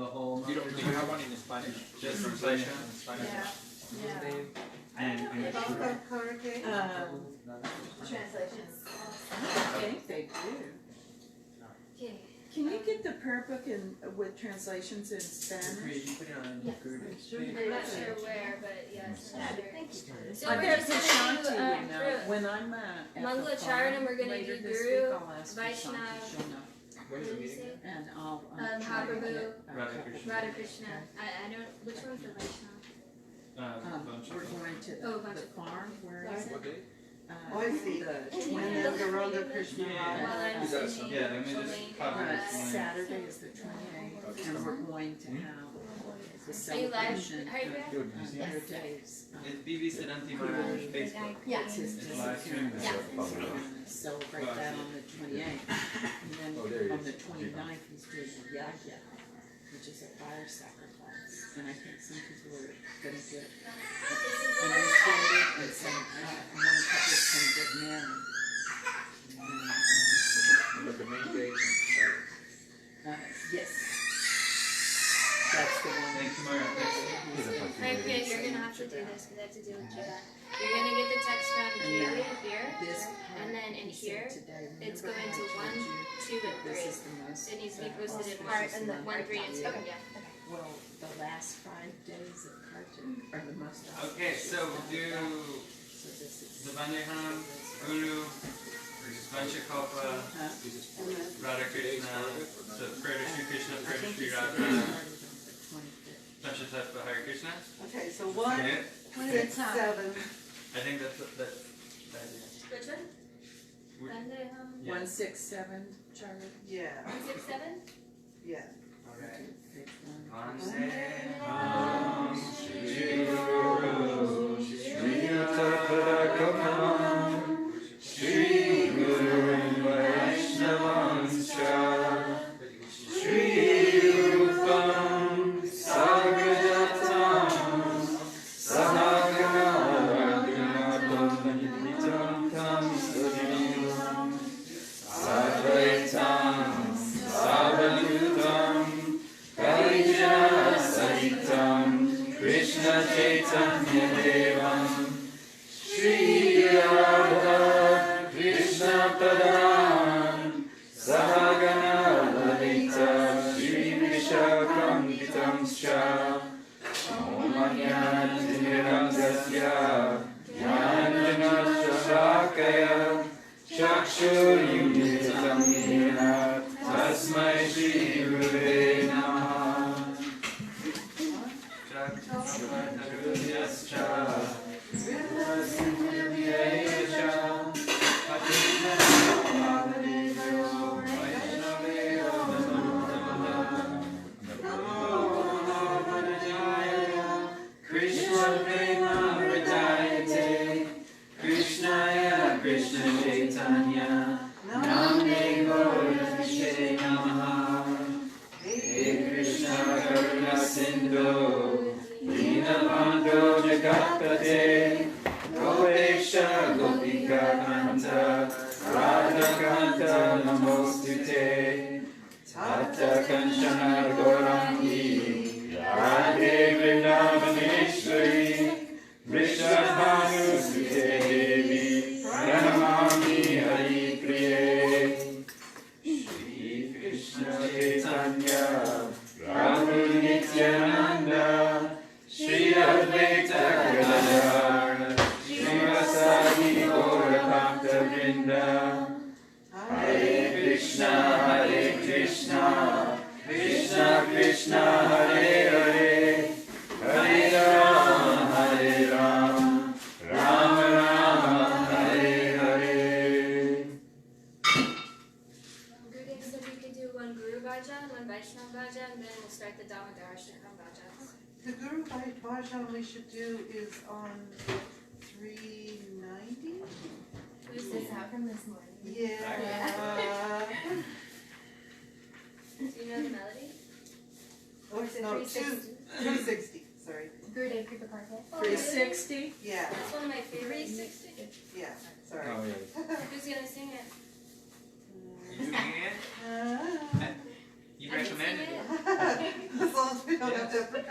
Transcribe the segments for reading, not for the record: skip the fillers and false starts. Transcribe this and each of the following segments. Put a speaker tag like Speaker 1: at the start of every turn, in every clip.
Speaker 1: the whole.
Speaker 2: Do you have one in Spanish?
Speaker 1: Just translation
Speaker 2: in Spanish.
Speaker 3: Yeah.
Speaker 1: and
Speaker 3: Translations.
Speaker 4: I think they do.
Speaker 3: Okay.
Speaker 4: Can you get the prayer book with translations in Spanish?
Speaker 3: Yes. I'm not sure where, but yes, I'm sure.
Speaker 4: Thank you.
Speaker 3: So
Speaker 4: I
Speaker 3: we're
Speaker 4: bet
Speaker 3: just
Speaker 4: Siddhanti
Speaker 3: gonna
Speaker 4: will
Speaker 3: do
Speaker 4: know. When I'm at the
Speaker 3: Mangala
Speaker 4: farm
Speaker 3: Charanam, we're gonna
Speaker 4: later
Speaker 3: do
Speaker 4: this
Speaker 3: Guru,
Speaker 4: week, I'll ask
Speaker 3: Vaishnav,
Speaker 4: Siddhanti, she'll know.
Speaker 2: When's the meeting?
Speaker 4: And I'll try to
Speaker 3: Mahaprabhu,
Speaker 4: get a
Speaker 1: Radha
Speaker 4: couple.
Speaker 1: Krishna.
Speaker 3: Radha Krishna. I don't. Which one's the Vaishnav?
Speaker 4: We're going to
Speaker 3: Oh,
Speaker 4: the
Speaker 3: Vaishnav.
Speaker 4: farm, where is it?
Speaker 2: What day?
Speaker 4: The 20th.
Speaker 5: Radha Krishna.
Speaker 1: Yeah.
Speaker 3: While I'm
Speaker 2: Is that
Speaker 3: singing,
Speaker 1: Yeah, let me
Speaker 3: she'll
Speaker 1: just
Speaker 3: link
Speaker 1: copy
Speaker 3: and,
Speaker 1: this.
Speaker 4: Saturday is the 28th, and we're going to have the
Speaker 3: Are you live?
Speaker 4: celebration
Speaker 3: How are you doing?
Speaker 4: of their days.
Speaker 1: It's BB Siddhanti Maharaj Facebook.
Speaker 3: Yeah.
Speaker 4: It's his
Speaker 1: Live stream.
Speaker 4: disappearance.
Speaker 3: Yeah.
Speaker 4: So we're gonna celebrate that on the 28th. And
Speaker 2: Oh, there
Speaker 4: then
Speaker 2: it
Speaker 4: on
Speaker 2: is.
Speaker 4: the 29th, he's doing the Yagya, which is a fire sacrifice. And I think some people are gonna get initiated, and some, one couple's gonna get married.
Speaker 2: But the main day.
Speaker 4: Yes. That's the one.
Speaker 1: Thank you, Maharaj.
Speaker 3: Alright, Priya, you're gonna have to do this because I have to deal with Jiva. You're gonna get the text from Kaylee here,
Speaker 4: This
Speaker 3: and then in
Speaker 4: he said
Speaker 3: here,
Speaker 4: today,
Speaker 3: it's
Speaker 4: remember
Speaker 3: going
Speaker 4: how
Speaker 3: to
Speaker 4: I
Speaker 3: 1,
Speaker 4: told you
Speaker 3: 2, and
Speaker 4: this
Speaker 3: 3.
Speaker 4: is the most,
Speaker 3: It needs to be posted in
Speaker 4: auspicious
Speaker 3: and
Speaker 4: month
Speaker 3: 1, 3, and
Speaker 4: of
Speaker 3: 2.
Speaker 4: the year.
Speaker 3: Yeah.
Speaker 4: Well, the last 5 days of Kartik are the most
Speaker 1: Okay, so we'll do
Speaker 4: So this is
Speaker 1: Zavandeham, Guru, Vanchakalpa, Radha Krishna, so prayer to Sri Krishna, prayer to Sri Radha, Panchatattva Hare Krishna.
Speaker 5: Okay, so 1,
Speaker 1: Okay.
Speaker 5: 6, 7.
Speaker 1: I think that's it.
Speaker 3: Which one?
Speaker 1: We-
Speaker 3: Vandeham.
Speaker 1: Yeah.
Speaker 4: 167, Charlie.
Speaker 5: Yeah,
Speaker 3: 1, 6, 7?
Speaker 5: yeah.
Speaker 1: Okay.
Speaker 4: Pick one.
Speaker 1: Vandeham Shri
Speaker 6: Guru Shri Tathagatavam Shri Guru Vaishnavanscha Shri Rupam Sagrajatam Sahagana Raghunatam Tam Sadivam Sadvaitam Savadutam Kalijana Sahitam Krishna Chaitanya Devam Shri Radha Krishna Padam Sahagana Lalita Shri Vishakam Scha Om Ajnana Tasya Jnana Shalakaya Chakshur Yena Tasmai Shri Gurave Namaha Krishna Prema Hridayate Krishnaya Krishna Chaitanya Namne Gaurashe Namaha Hey Krishna Karuna Sindhu Dinabandho Jagatpate Gopesha Gopika Kanta Radha Kanta Namostute Tata Kanchana Gaurangi Radhe Vrindavaneshwari Vrishabhanu Sute Devi Pranamami Hari Priye Shri Krishna Chaitanya Prabhu Nityananda Shri Advaita Gadadhar Srivasadi Gaurabhakta Vrinda Hare Krishna Krishna Krishna Hare Hare Hare Rama Rama Rama Hare Hare.
Speaker 3: Guru said we could do 1 Guru Bhajan, 1 Vaishnav Bhajan, and then we'll start the Damodar Shikram Bhajans.
Speaker 5: The Guru Bhajan we should do is on 390?
Speaker 3: Who's this out from this morning?
Speaker 5: Yeah.
Speaker 3: Do you know the melody?
Speaker 5: Oh,
Speaker 3: Is it
Speaker 5: no,
Speaker 3: 360?
Speaker 5: 360, sorry.
Speaker 3: Gurudev Kripa Karta.
Speaker 4: 360?
Speaker 5: Yeah,
Speaker 3: That's one of my favorites. 360?
Speaker 5: yeah, sorry.
Speaker 2: Oh, yeah.
Speaker 3: Who's gonna sing it?
Speaker 1: You doing it?
Speaker 5: Uh,
Speaker 1: You recommended it.
Speaker 5: That's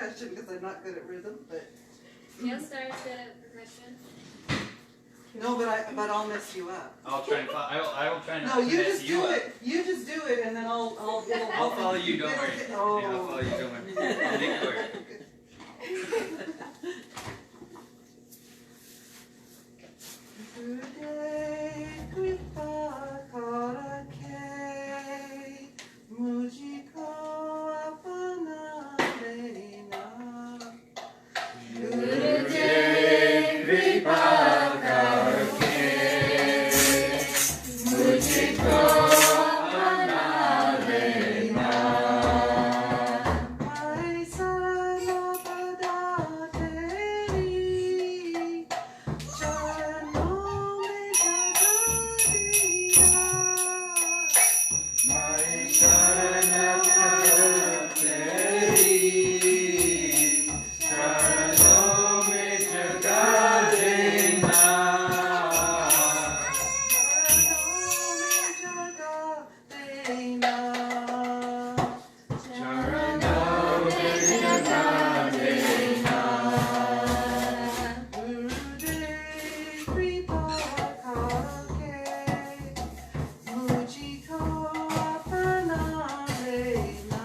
Speaker 5: percussion because I'm not good at rhythm, but
Speaker 3: You'll start good at percussion.
Speaker 5: no, but I'll mess you up.
Speaker 1: I'll try and I will try not
Speaker 5: No,
Speaker 1: to
Speaker 5: you
Speaker 1: mess
Speaker 5: just
Speaker 1: you
Speaker 5: do
Speaker 1: up.
Speaker 5: it. You just do it, and then I'll
Speaker 1: I'll follow you, don't worry.
Speaker 5: it'll-
Speaker 1: Yeah, I'll
Speaker 5: Oh.
Speaker 1: follow you, don't worry. I'll make it work.
Speaker 5: Today, Kripa Karake, Mujhko apna lena.
Speaker 6: Gurudev कृपा करके मुझको अपना लेना
Speaker 5: My sarvada teri charanon mein jaga diya.
Speaker 6: मैं शरण तेरी चरणों में जगा देना चरणों में जगा देना गुरुदेव कृपा करके मुझको अपना लेना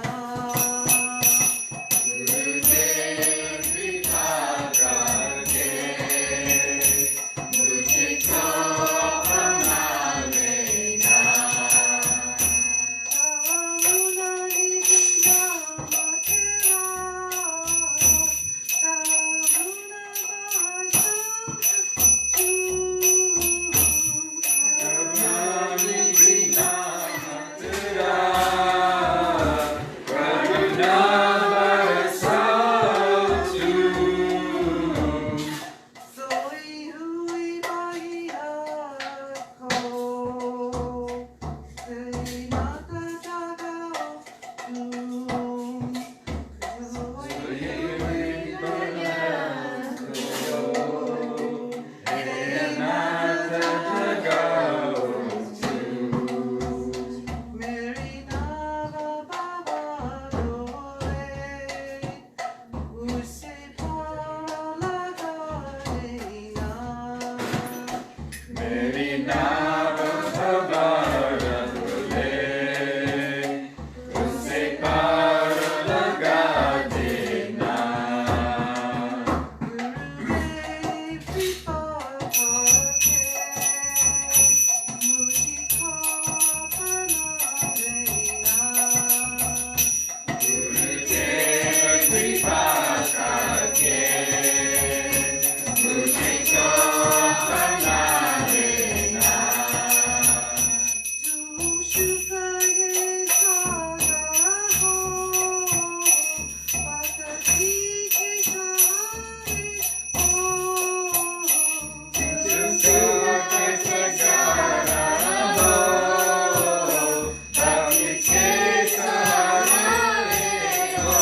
Speaker 6: करुणानिधि नाम तेरा करुणा बरसाओ तू
Speaker 5: सोई हुई मैया को तेरी माता जगाओ तुम। सोई हुई मैया को
Speaker 6: तेरे नाथ जगाओ
Speaker 5: मेरी नाव बाबा डोले उसे पार लगा देना।
Speaker 6: मेरी नाव सवार डोले उसे पार लगा देना
Speaker 5: गुरुदेव कृपा करके मुझको अपना लेना।
Speaker 6: गुरुदेव कृपा करके मुझको अपना लेना
Speaker 5: तुम शुक्र ये सागर हो प्रकृति के सहारे हो।
Speaker 6: तुझको के सगारा हो भक्ति के सहारे हो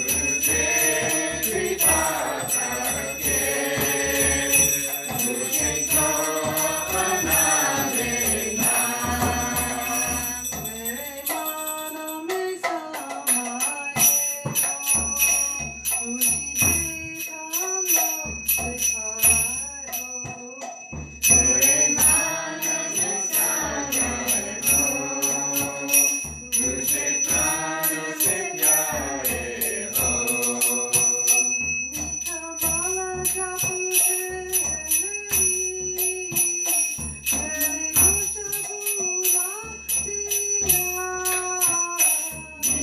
Speaker 6: गुरुदेव कृपा करके मुझको अपना लेना तेरे मान में सागर हो तुझे प्राणों से प्यारे हो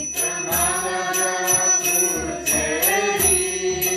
Speaker 6: निकमाना तू तेरी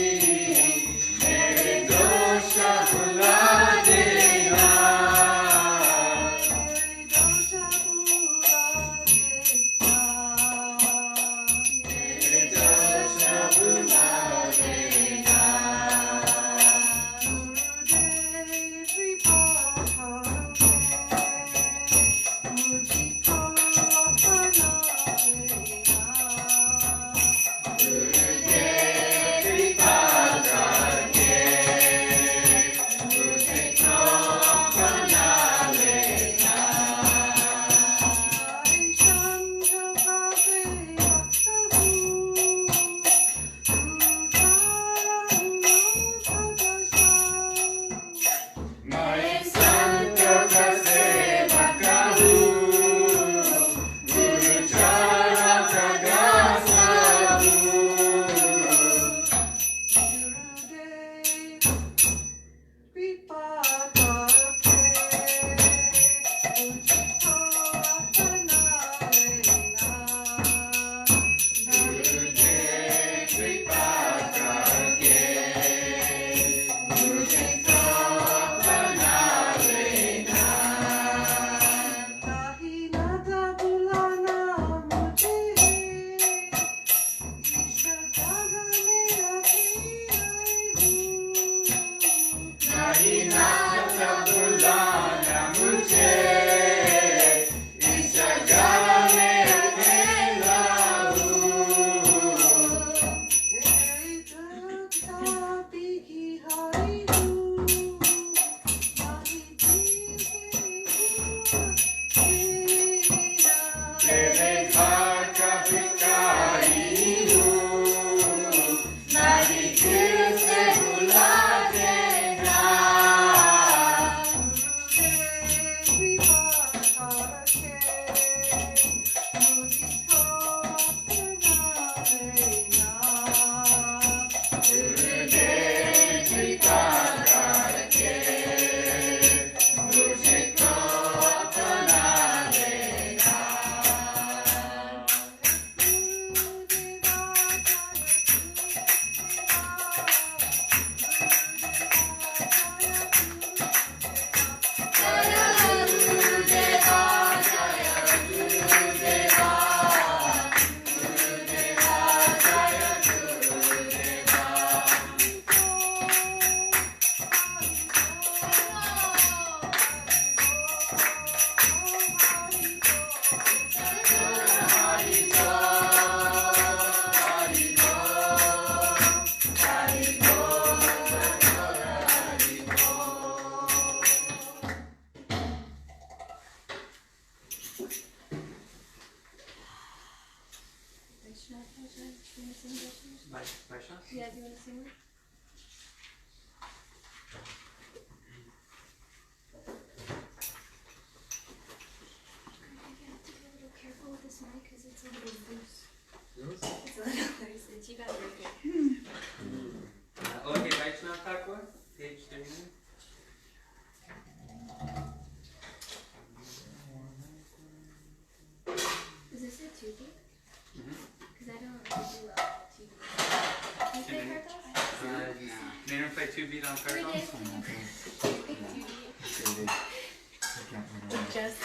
Speaker 1: Vaishnav?
Speaker 3: Yeah, do you want to sing one? You have to be a little careful with this mic because it's a little loose.
Speaker 1: Loose?
Speaker 3: It's a little loose. And you got it right.
Speaker 1: Okay, Vaishnav Thakur, page 39.
Speaker 3: Is this a 2 beat?
Speaker 1: Mm-hmm.
Speaker 3: Because I don't really do 2 beat. Can you play Carthos?
Speaker 1: Can anyone play 2 beat on
Speaker 3: Every
Speaker 1: Carthos?
Speaker 3: day. Big 2 beat.
Speaker 4: Just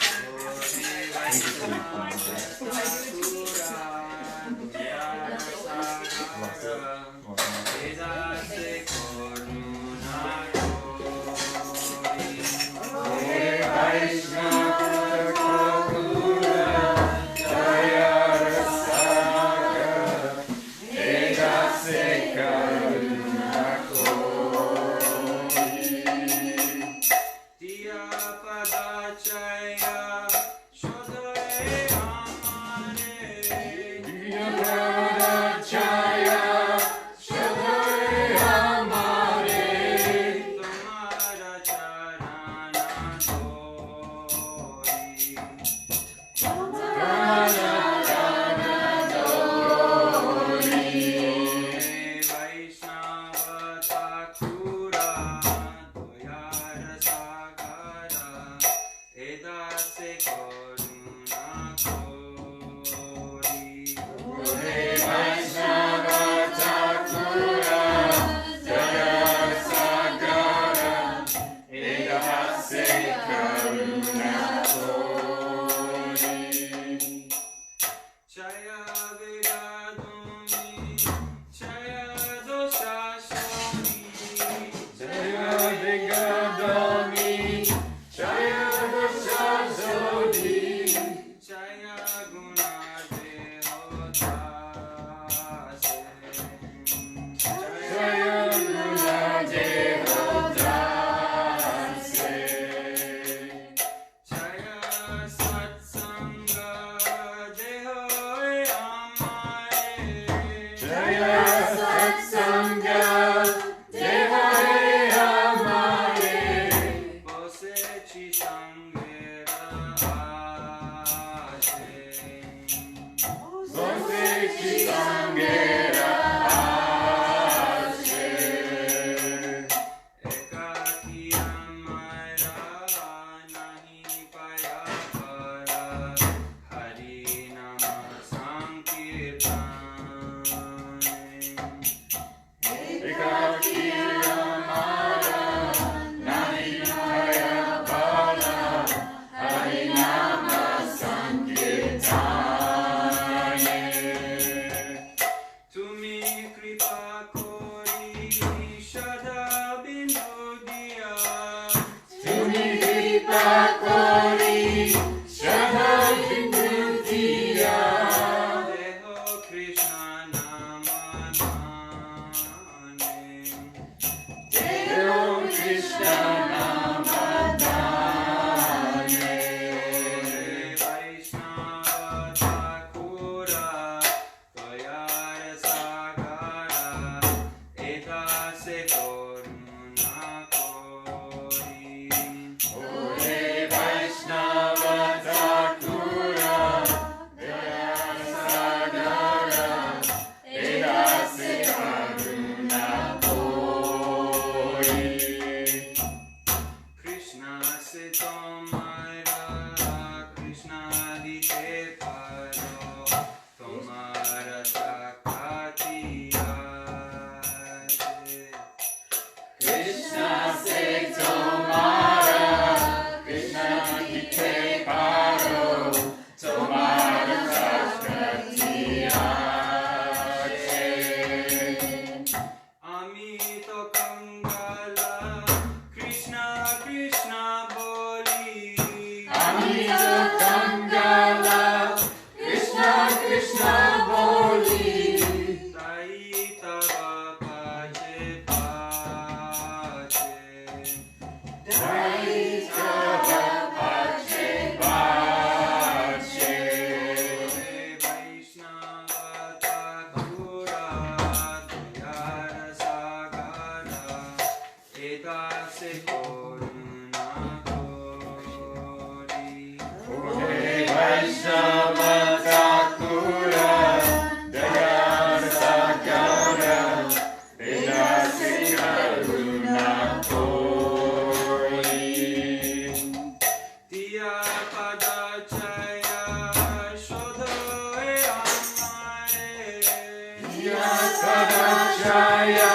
Speaker 6: Sadachaya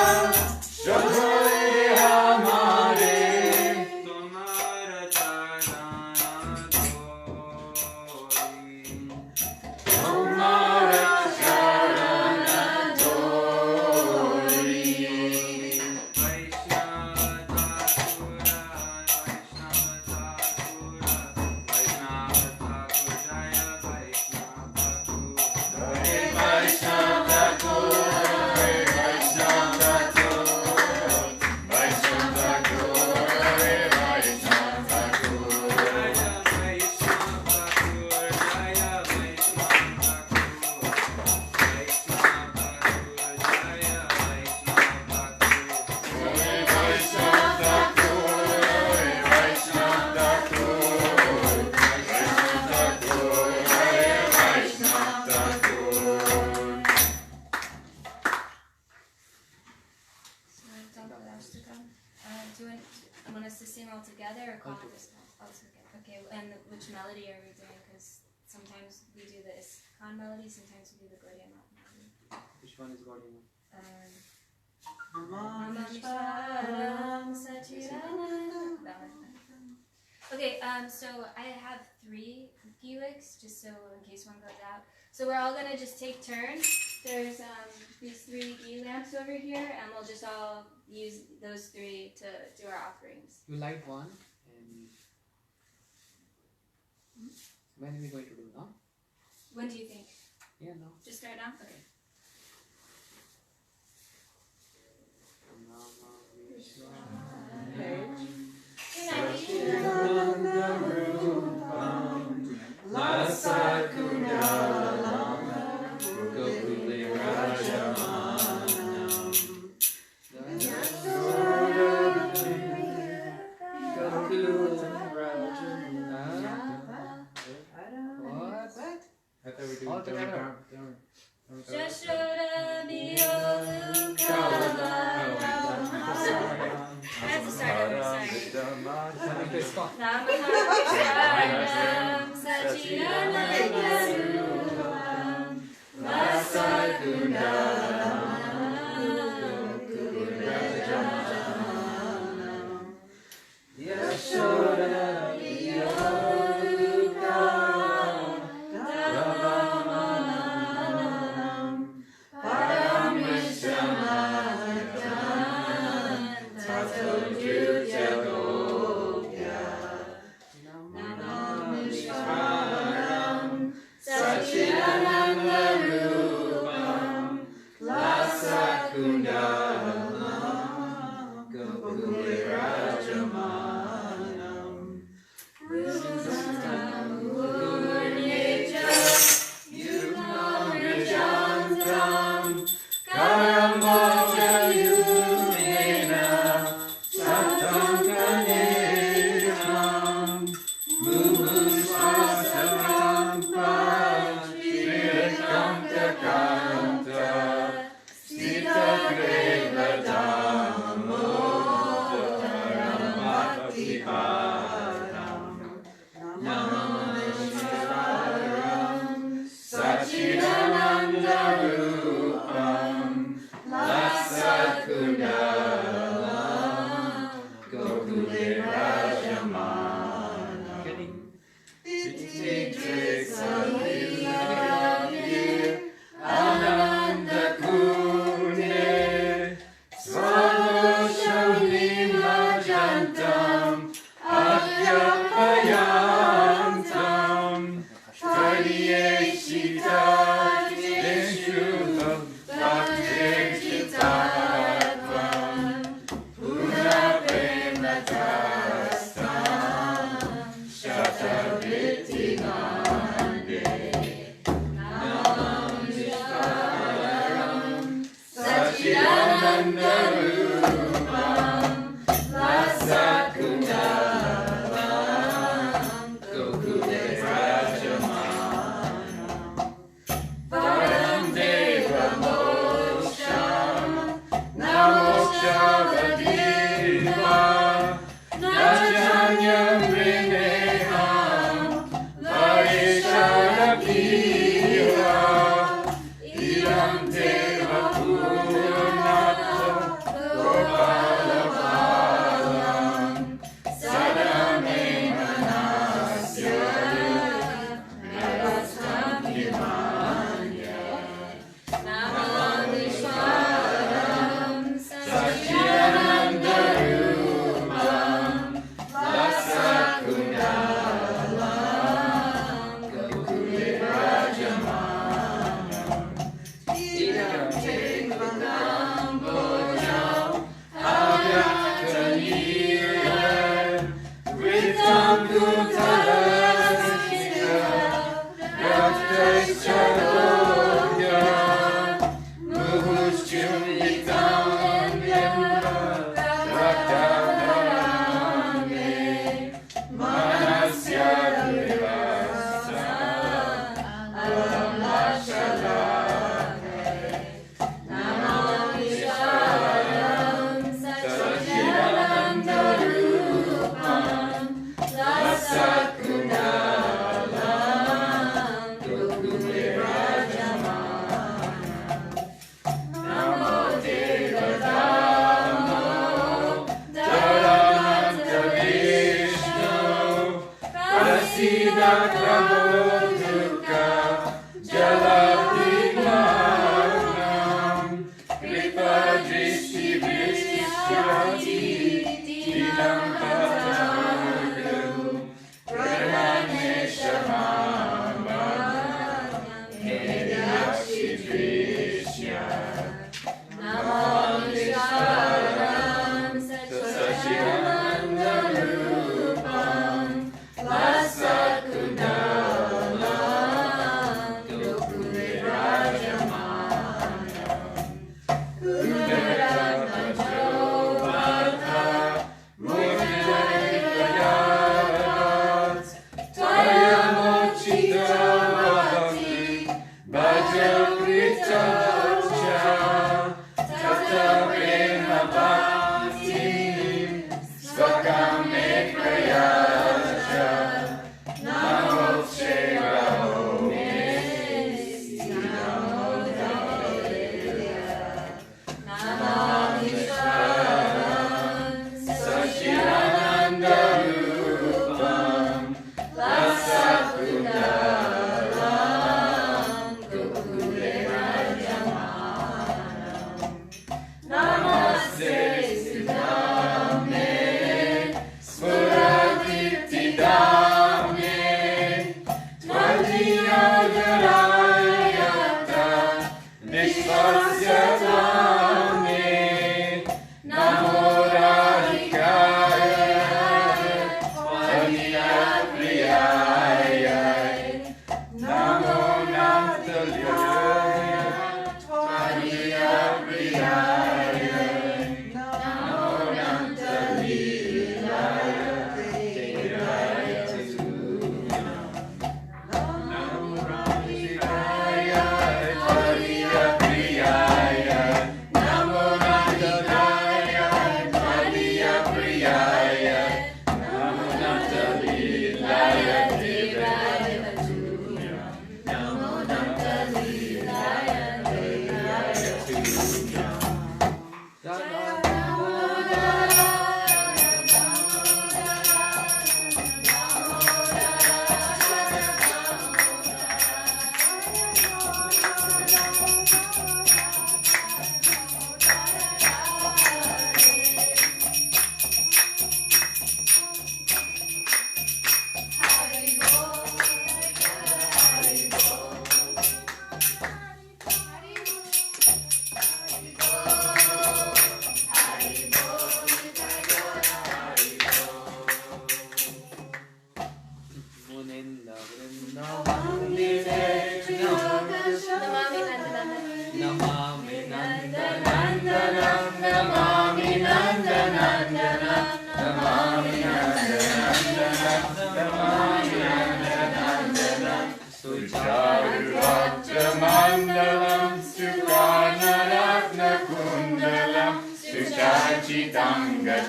Speaker 6: Shadhoe Hamare
Speaker 1: Tumhara charana dori
Speaker 6: Tumhara Charana Dori
Speaker 1: Vaishnava Thakura Vaishnava Thakur Jaya Vaishnava Thakur
Speaker 6: Hare Vaishnava Thakur Hare Vaishnava Thakur Vaishnava Thakur Hare Vaishnava Thakur
Speaker 1: Jaya Vaishnava Thakur Jaya Vaishnava Thakur Vaishnava Thakur Jaya Vaishnava Thakur
Speaker 6: Hare Vaishnava Thakur Hare Vaishnava Thakur Vaishnava Thakur Hare Vaishnava Thakur
Speaker 3: So I thought that was to come. Do you want us to sing all together or call it this all together? Okay, and which melody are we doing? Because sometimes we do the ISKCON melody, sometimes we do the Gaudiya melody.
Speaker 2: Which one is Gaudiya?
Speaker 3: Namamishwaram Sachidananda. That one. Okay, so I have 3 Geelics, just so in case one goes out. So we're all gonna just take turns. There's these 3 ghee lamps over here, and we'll just all use those 3 to do our offerings.
Speaker 2: You light one and when are we going to do now?
Speaker 3: When do you think?
Speaker 2: Yeah, no.
Speaker 3: Just start now? Okay.
Speaker 2: All together.
Speaker 3: Jashoda Miyoluka. I have to start over, sorry. Namahavisharam Sachidanandam Vasakundalam Gururajanam Yashoda Miyoluka Davamanam Param Vishramadhyam Tato Jujagogya Namamishwaram Sachidananda Rupam Lasakundalam Gopurirajamanam Rusam Uryeja Yukam Rijantam Karamboja Yumena Satam Kanenam Muhushvasaram Pachirikanta Kanta Sita Krevadamo Dharam Bhaktiparam Namamishwaram Sachidananda Rupam Lasakundalam Gopurirajamanam Ananda Kune Swadosham Nimajantam Adyapayantam Tadiyeshita Deshulam Bhakti-chitatvam Punaprematastam Shatabhittinande Namamishwaram Sachidananda Rupam Lasakundalam Gopurirajamanam Param Deva Moksham Namokshavadirva Najanyam Rineham Varisharapiva Idam Deva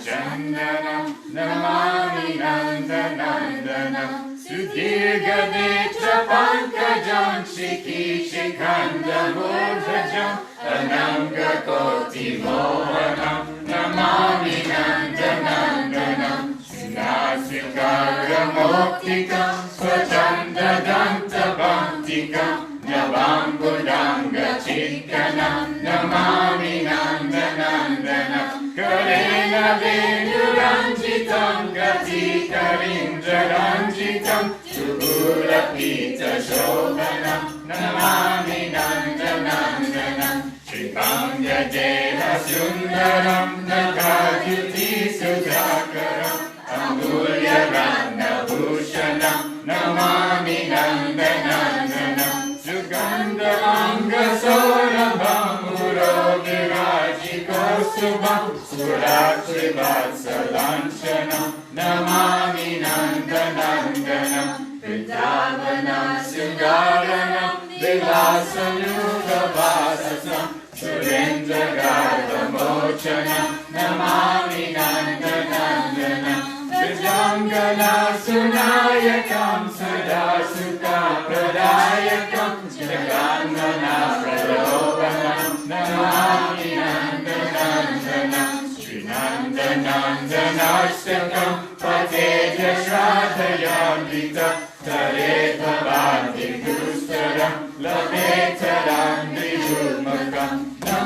Speaker 6: Chandanam Namami Nandanandanam Sudirganetra Pankajam Shiki Shikanda Mudhajam Ananga Koti Mohanam Namami Nandanandanam Sunasikaramoktikam Swachanda Danta Bhantikam Navambudanga Chikkanam Namami Nandanandanam Karena Venuranjitam Gati Karindraranjitam Subura Pita Shobhanam Namami Nandanandanam Shripanga Deva Sundaram Nakadyuti Sudhakaram Amulya Ratna Bhushanam Namami Nandanandanam Sugandha Anga Saurabham Uro Virajiko Subham Suratri Vatsalanchanam Namami Nandanandanam Vrindavanam Sundaranam Vilasanyuga Vasasam Surendra Gardha Mochanam Namami Nandanandanam Vijangala Sunayakam Sada Sukha Pradayakam Jagannana Pralobanam Namami Nandanandanam Srinandanandanashtakam Pateja Shradhayamrita Tareta Bhakti Gustaram Lavetaram Vijurmakam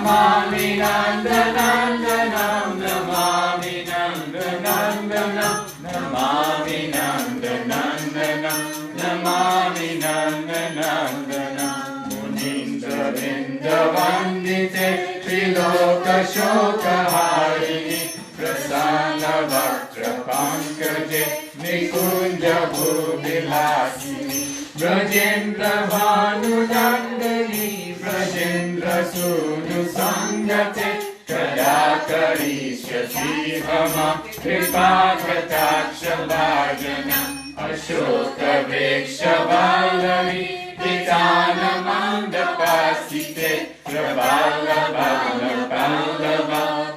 Speaker 6: Namami Nandanandanam, Namami Nandanandanam, Namami Nandanandanam, Namami Nandanandanam. Munindra Vrindavandite, Triloka Shokaharini, Prasanna Vaktra Pankaje, Nikunja Bhubilasini, Brajendra Bhanudandani, Brajendra Sunu Sangate, Kada Karishyasi Hama, Kripakataksha Bhajanam, Ashoka Vriksha Vallari, Pitana Mandapasite, Prabhala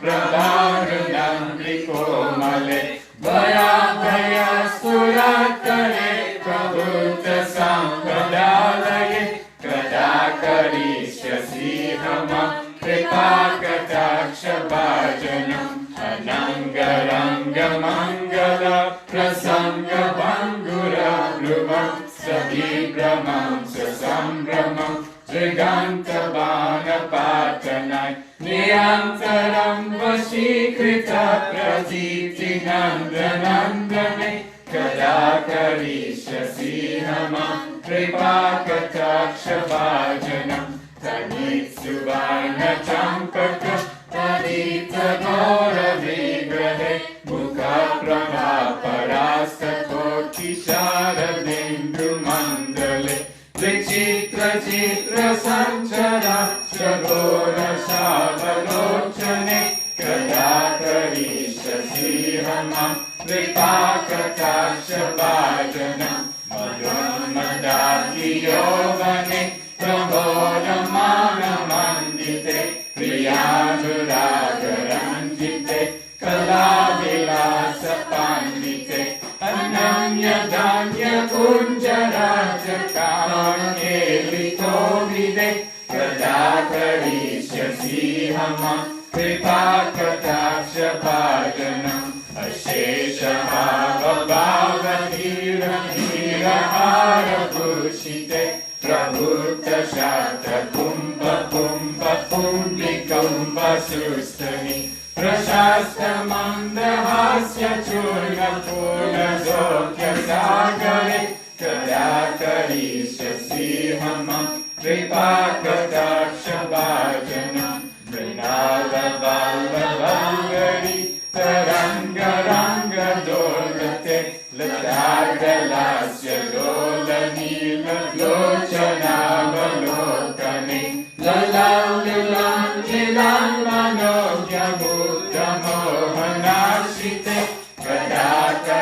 Speaker 6: Prabharunam Vikomale, Vaya Vaya Suratare, Prabhuta Sampadalaye, Kadakarishyasi Hama, Kripakataksha Bhajanam, Anangaranga Mangala, Prasanga Bangura Bhruvam, Sabhibramam Sasambramam, Triganta Bana Patanai, Niyantaram Vashikrita Praditi Nandanandane, Kadakarishyasi Hamam, Kripakataksha Bhajanam, Tanit Subhana Champaka, Tadita Gora Vigrahe, Mukha Prabha Parasta Koti Sharadindu Mandale, Vichitra Chitra Sanchara, Shagora Shavalochane, Kadakarishyasi Hamam, Kripakataksha Bhajanam, Madhyammadati Yovane, Prabodhamana Mandite, Priyanuragaranjite, Kalavilasa Pandite, Ananya Danya Kunjaraja Kamakelitovide, Kadakarishyasi Hamam, Kripakataksha Bhajanam, Ashesha Bhava Bhavadhira Hira Hara Bhushite, Prabhuta Shata Kumbha Kumbha Pumblikamba Sustani, Prashasta Mandahasya Churna Purna Zokya Sagare, Kadakarishyasi Hamam, Kripakataksha Bhajanam, Vrinala Vallabhangari, Taranga Ranga Dolate, Ladagalasya Lola Nila Lochana Valokane, Lalam Lilam Lilam Manogya Buddha Mohanashite,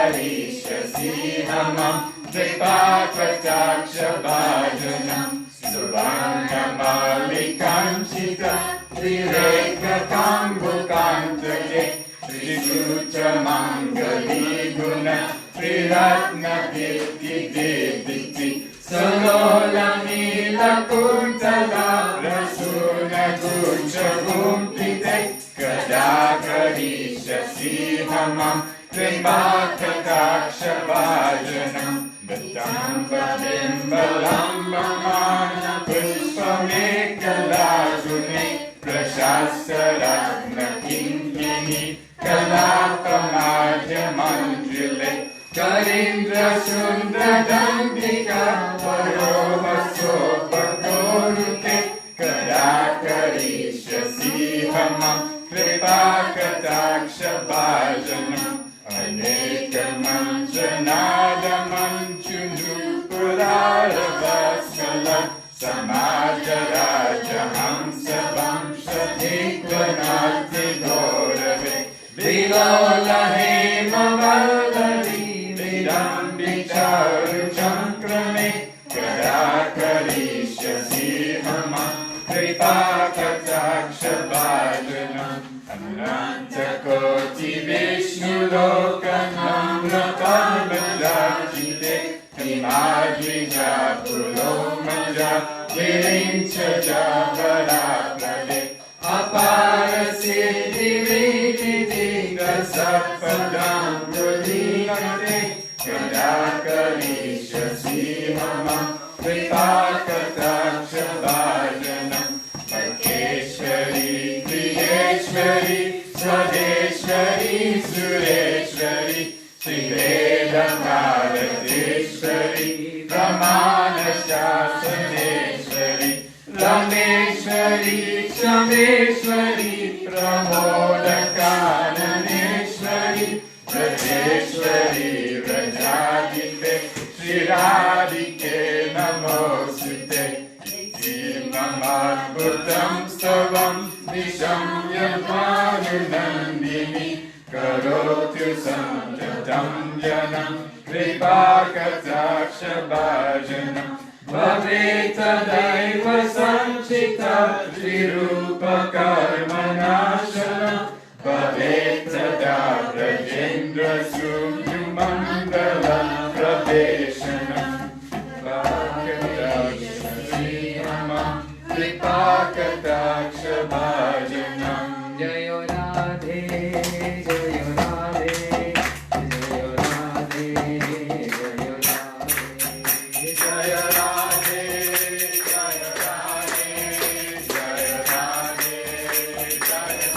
Speaker 6: Kadakarishyasi Hamam, Kripakataksha Bhajanam, Suranga Malikanchita, Trireka Kambukantake, Trisucha Mangali Guna, Triratna Diti Diti, Salola Nila Kuntala, Rasuna Gucha Gumpite, Kadakarishyasi Hamam, Kripakataksha Bhajanam, Batamba Bimbalamba Mana Pushpamekalagune, Prashasaragna Kinkini, Kalapamadya Mandrile, Karindra Sundra Dandika, Varova Sopakorute, Kadakarishyasi Hamam, Kripakataksha Bhajanam, Aneka Manjanada Manchunu Purara Vaskala, Samajaraja Hamsa Vamsha Tikvanati Gaurave, Vilola Hema Vallari, Vidambi Charu Chankrame, Kadakarishyasi Hamam, Kripakataksha Bhajanam, Ananta Koti Vishnu Lokanam Rakamajajite, Himadrija Pulomaja, Virincha Jabaraprade, Apara Siddhi Vidhi Sapadam Pradinate, Kadakarishyasi Hamam, Kripakataksha Bhajanam, Vakeshwari Maheshwari, Swadeshwari, Sureshwari, Shrivedamarateshwari, Pramanashashaneshwari, Rameshwari, Shameshwari, Pramodakananeshwari, Rajeshwari, Rajadite, Shri Radhike Namosute, Iti Mamadbhutam Stavam, Nishamya Manunandini, Karotu Sanjatam Janam, Kripakataksha Bhajanam, Bhavetadaiva Sanchita, Trirupa Karmanashanam, Bhavetada Rajendra Sumyumandala Praveshanam, Bhakataksha Sriyamam, Kripakataksha Bhajanam.
Speaker 2: Jayo Radhe, Jayo Radhe, Jayo Radhe, Jayo Radhe,
Speaker 6: Jaya Radhe, Jaya Radhe, Jaya Radhe, Jaya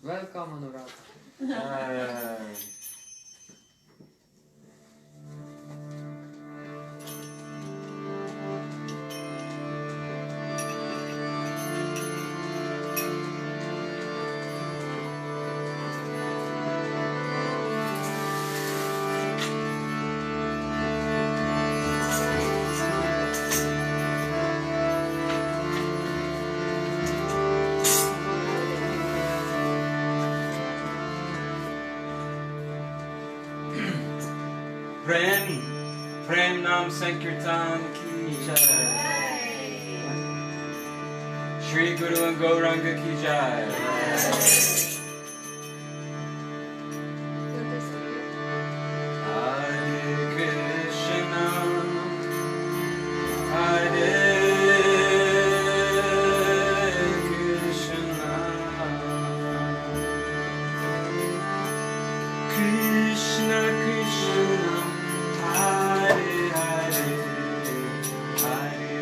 Speaker 2: Welcome, Anurag.
Speaker 1: प्रेम नाम संकीर्तन की जय, श्री गुरु and Gauranga की जय। Hare Krishna, Hare Krishna, Krishna Krishna, Hare Hare, Hare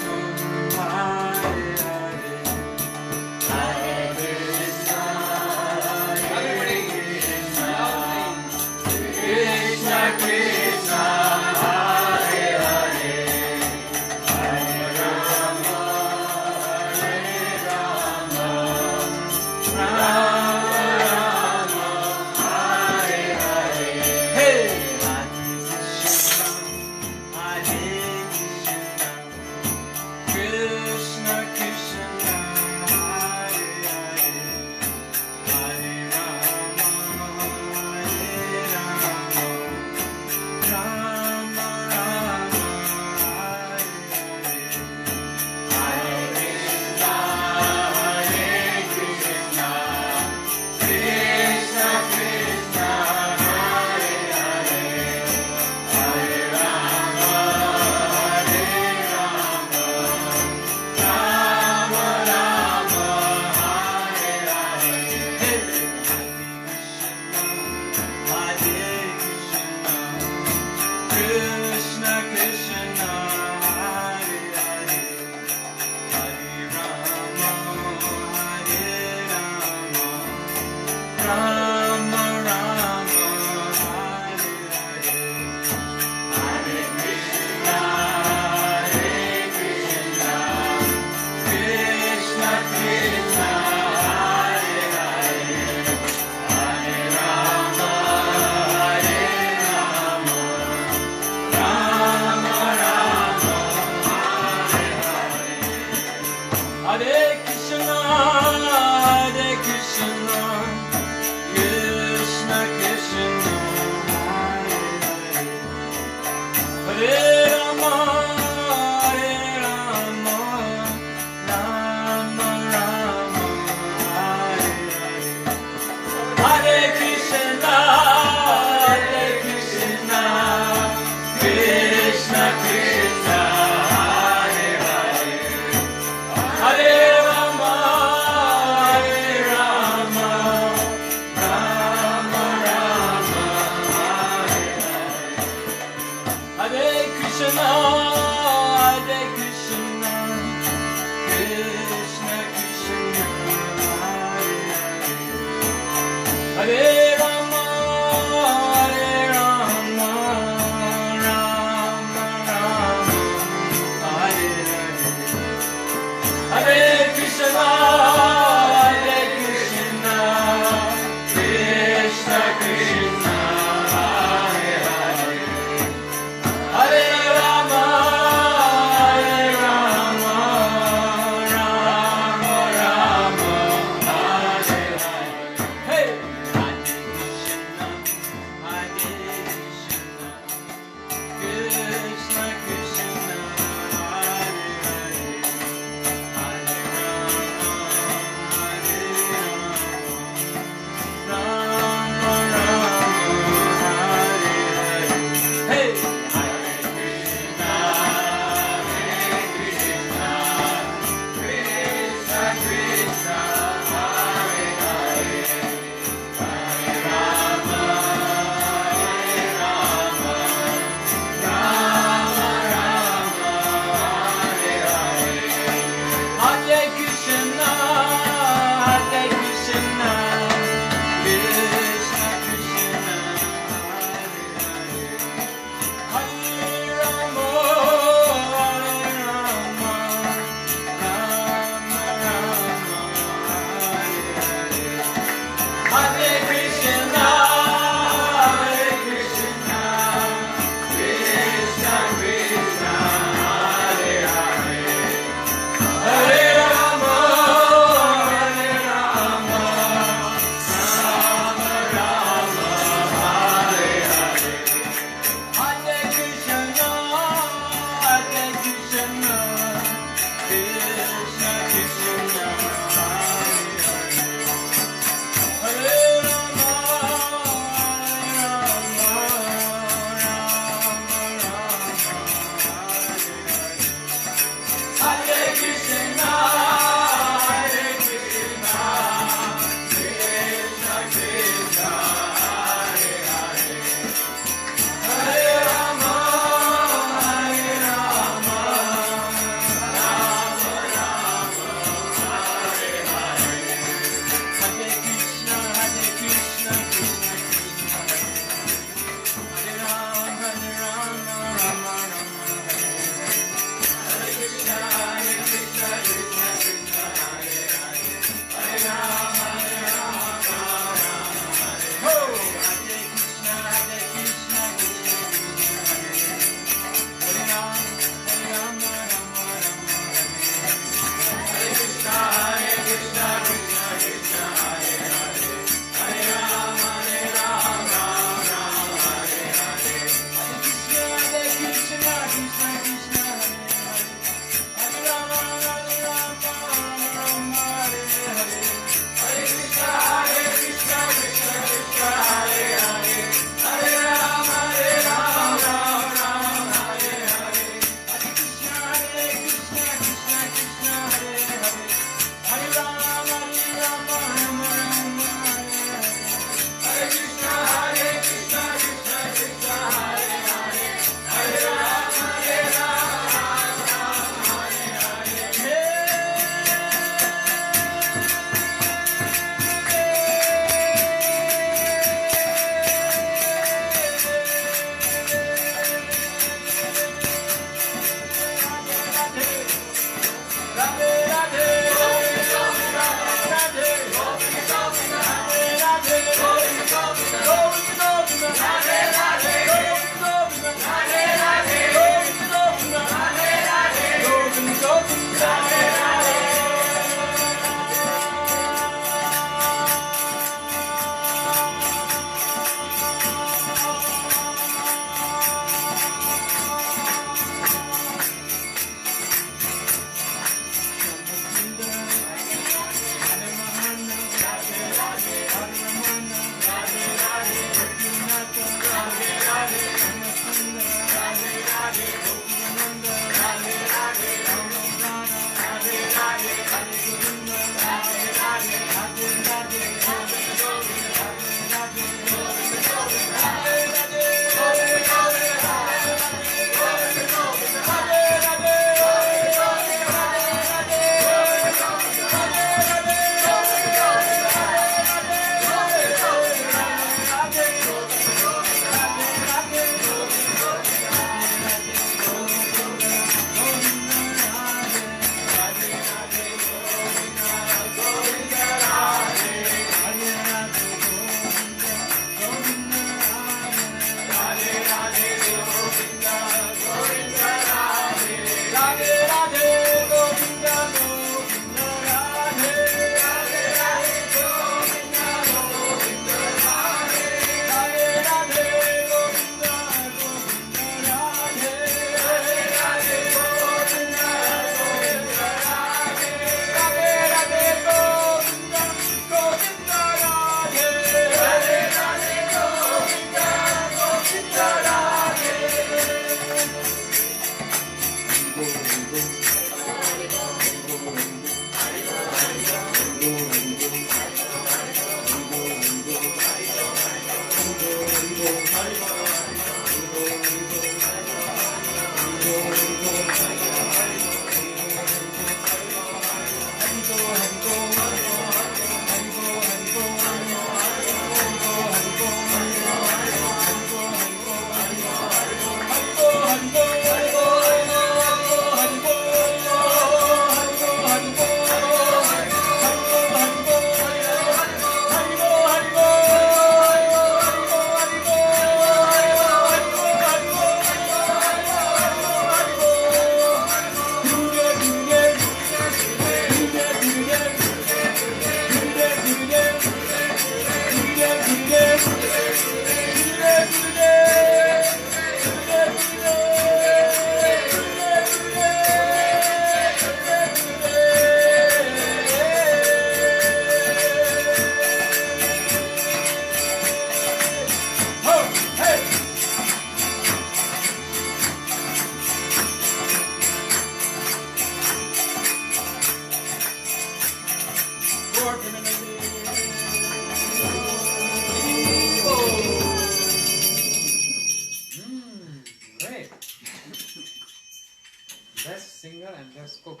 Speaker 2: and let's cook.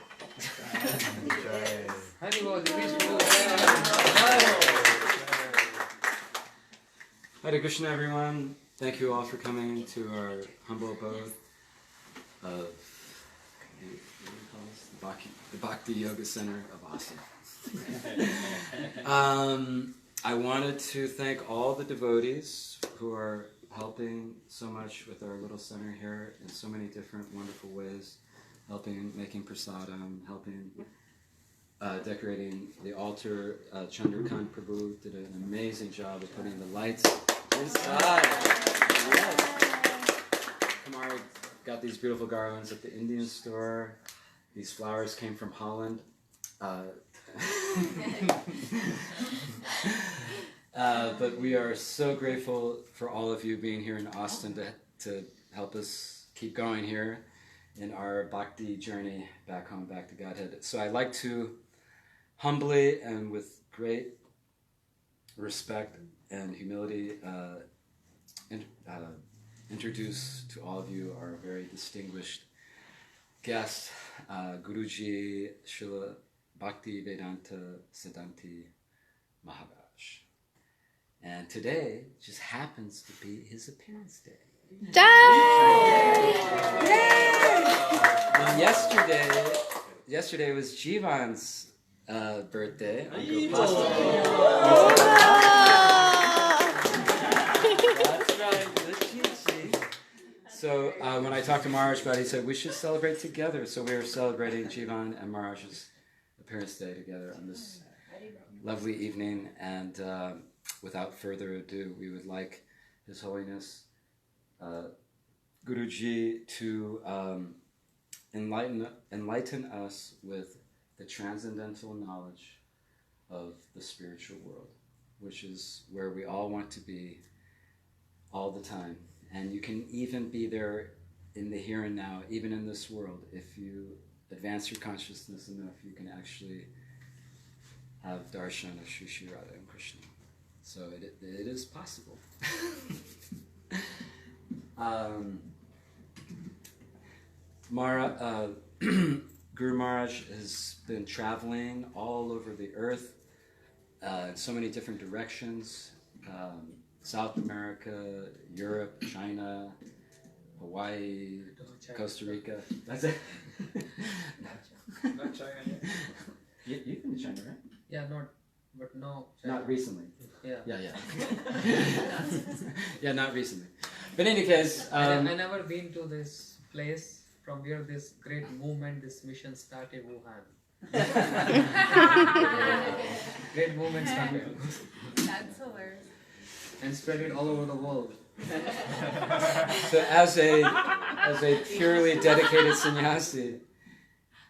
Speaker 6: Jai.
Speaker 2: Haribol, Vishnu.
Speaker 7: Hare Krishna, everyone. Thank you all for coming to our humble abode of the Bhakti Yoga Center of Austin. I wanted to thank all the devotees who are helping so much with our little center here in so many different wonderful ways, helping making prasadam, helping decorating the altar. Chandrakant Prabhu did an amazing job of putting the lights inside. Yes. Kamara got these beautiful garlands at the Indian store. These flowers came from Holland. But we are so grateful for all of you being here in Austin to help us keep going here in our bhakti journey back home, back to Godhead. So I'd like to humbly and with great respect and humility introduce to all of you our very distinguished guest, Guruji Srila Bhakti Vedanta Siddhanti Maharaj. And today just happens to be his appearance day. And yesterday was Jivan's birthday. That's right. So when I talked to Maharaj about it, he said we should celebrate together. So we are celebrating Jivan and Maharaj's appearance day together on this lovely evening. And without further ado, we would like His Holiness Guruji to enlighten us with the transcendental knowledge of the spiritual world, which is where we all want to be all the time. And you can even be there in the here and now, even in this world. If you advance your consciousness enough, you can actually have darshan of Shri Shri Radha and Krishna. So it is possible. Guru Maharaj has been traveling all over the earth in so many different directions. South America, Europe, China, Hawaii, Costa Rica. That's it.
Speaker 6: Not China yet.
Speaker 7: You've been to China, right?
Speaker 2: Yeah, but no.
Speaker 7: Not recently.
Speaker 2: Yeah.
Speaker 7: Yeah, not recently. But in any case,
Speaker 2: I never been to this place from where this great movement, this mission started, Wuhan. Great movement started.
Speaker 3: That's hilarious.
Speaker 2: And spread it all over the world.
Speaker 7: so as a purely dedicated sannyasi,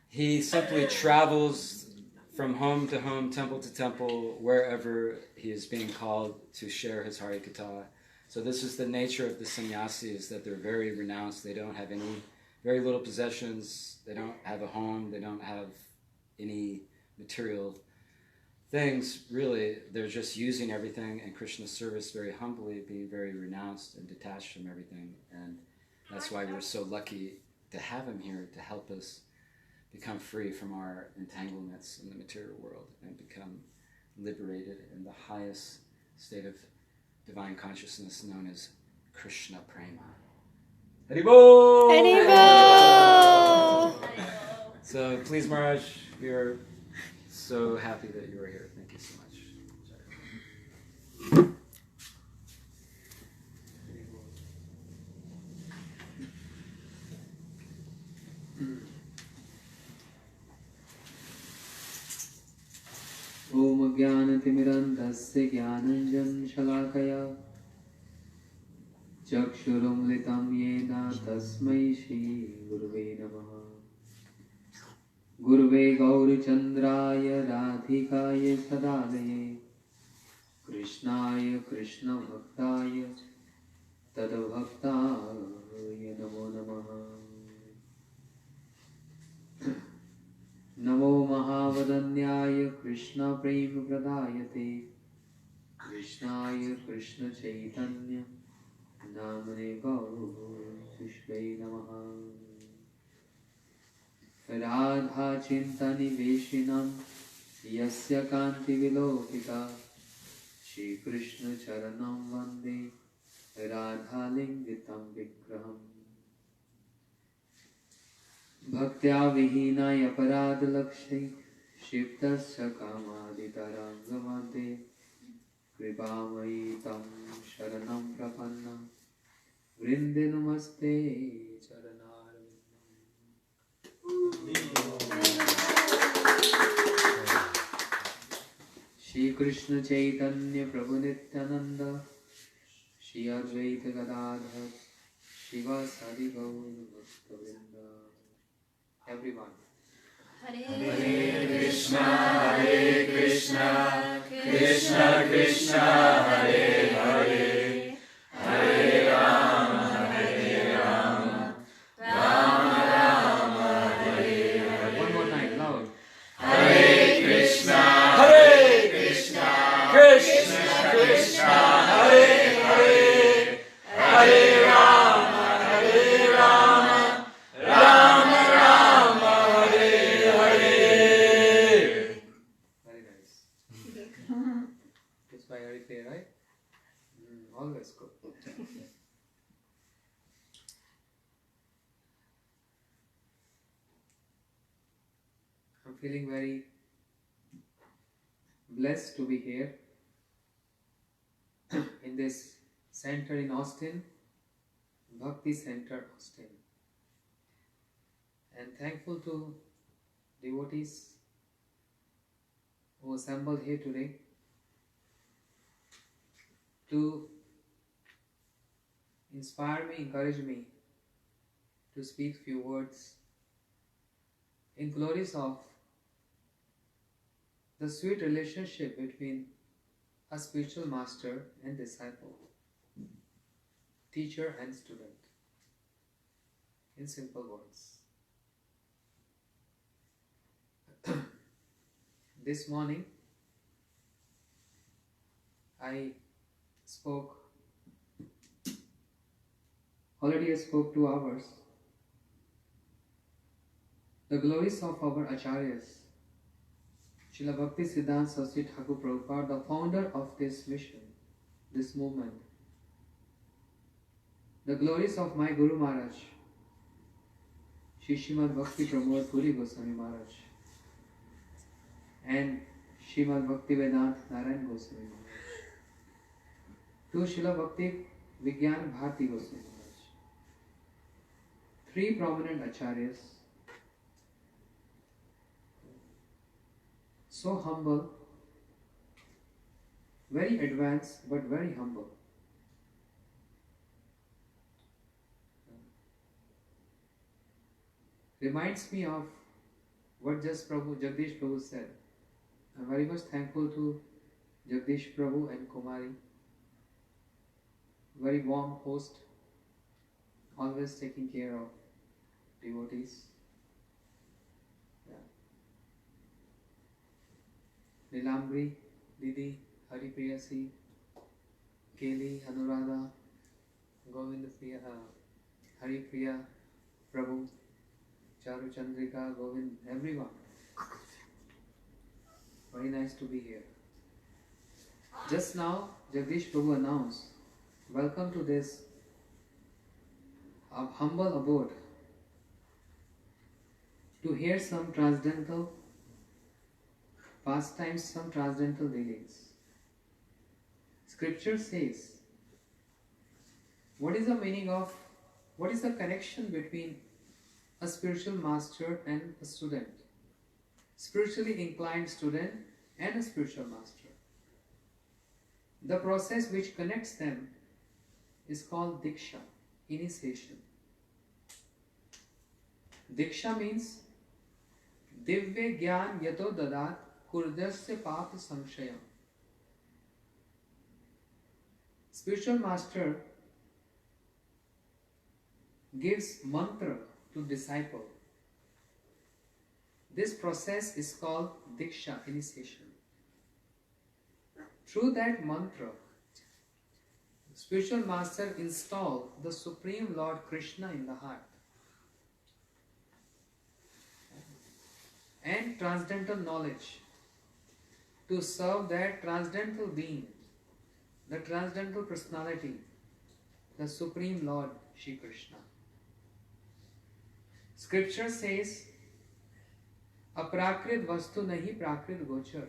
Speaker 7: he simply travels from home to home, temple to temple, wherever he is being called to share his Harikatha. So this is the nature of the sannyasis, that they're very renounced. They don't have very little possessions. They don't have a home. They don't have any material things. Really, they're just using everything in Krishna's service very humbly, being very renounced and detached from everything. And that's why we're so lucky to have him here to help us become free from our entanglements in the material world and become liberated in the highest state of divine consciousness known as Krishna Prema. Haribol!
Speaker 8: Haribol!
Speaker 7: So please, Maharaj, we are so happy that you are here. Thank you so much.
Speaker 2: Om Jnanatimirandasya Jnananjan Shalakaya Chakshurumlitam Yena Tasmai Shri Guruve Namaha. Guruve Gaurachandraya Radhikaya Sadalaye Krishnaya Krishna Bhaktaya Tadabhaktaya Namo Namaha. Namo Mahavadanyaya Krishna Prema Pradayate Krishnaya Krishna Chaitanya Namane Gaurishvai Namaha.
Speaker 7: Radha Chintani Veshinam Yasya Kanti Vilokita Shri Krishna Charanam Vande Radha Lingitam Vigraham Bhaktya Vihinaya Parad Lakshai Shiptasya Kamaditarangamante Kripamayi Tam Sharanam Prapanna Vrinde Namaste Shri Krishna Chaitanya Prabhu Nityananda Shri Advaita Gadadhar Shiva Sadi Gaur Bhakta-vrinda. Everyone.
Speaker 6: Hare Krishna, Krishna Krishna, Hare Hare, Hare Rama, Rama Rama, Hare Hare.
Speaker 7: One more time, loud.
Speaker 6: Hare Krishna, Krishna Krishna, Hare Hare, Hare Rama, Rama Rama, Hare Hare.
Speaker 7: Very nice. It's by Hare Krishna, right? Always good. I'm feeling very blessed to be here in this center in Austin, Bhakti Center, Austin. And thankful to devotees who assembled here today to inspire me, encourage me to speak few words in glories of the sweet relationship between a spiritual master and disciple, teacher and student, in simple words. This morning I spoke, already I spoke 2 hours, the glories of our Acharyas, Srila Bhakti Siddhanti Saraswati Thakur Prabhupada, the founder of this mission, this movement. The glories of my Guru Maharaj, Shri Srimad Bhakti Pramod Puri Goswami Maharaj, and Srimad Bhakti Vedanta Narayan Goswami Maharaj, to Srila Bhakti Vigyan Bharati Goswami Maharaj. 3 prominent Acharyas, so humble, very advanced but very humble. Reminds me of what just Jagdish Prabhu said. I'm very much thankful to Jagdish Prabhu and Kumari. Very warm host, always taking care of devotees. Nilambri, Didi, Hari Priyasi, Keli, Anuradha, Govind Priya, Hari Priya, Prabhu, Charu Chandrika, Govind, everyone. Very nice to be here. Just now, Jagdish Prabhu announced, welcome to this humble abode to hear some transcendental pastimes, some transcendental dealings. Scripture says, what is the meaning of, what is the connection between a spiritual master and a student? Spiritually inclined student and a spiritual master. The process which connects them is called Diksha, initiation. Diksha means Divya Gyan Yato Dadat Kurdasya Papa Samshayam. Spiritual master gives mantra to disciple. This process is called Diksha, initiation. Through that mantra, spiritual master install the Supreme Lord Krishna in the heart.
Speaker 2: and transcendental knowledge to serve that transcendental being, the transcendental personality, the Supreme Lord Shri Krishna. Scripture says, Aprakrit vastu nahi prakrit gochar.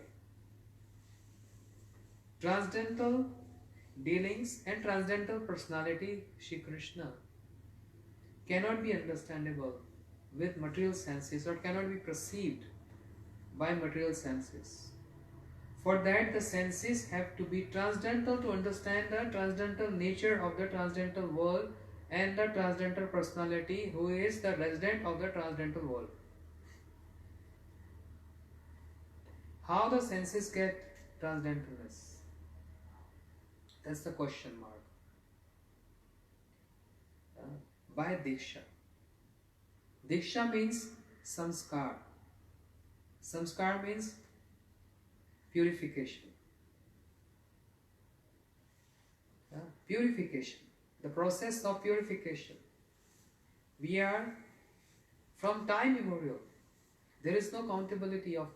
Speaker 2: Transcendental dealings and transcendental personality Shri Krishna cannot be understandable with material senses or cannot be perceived by material senses. For that, the senses have to be transcendental to understand the transcendental nature of the transcendental world and the transcendental personality who is the resident of the transcendental world. How the senses get transcendentalness? That's the question mark. By Diksha. Diksha means samskar. Samskar means purification. Purification. The process of purification. We are from time immemorial. There is no countability of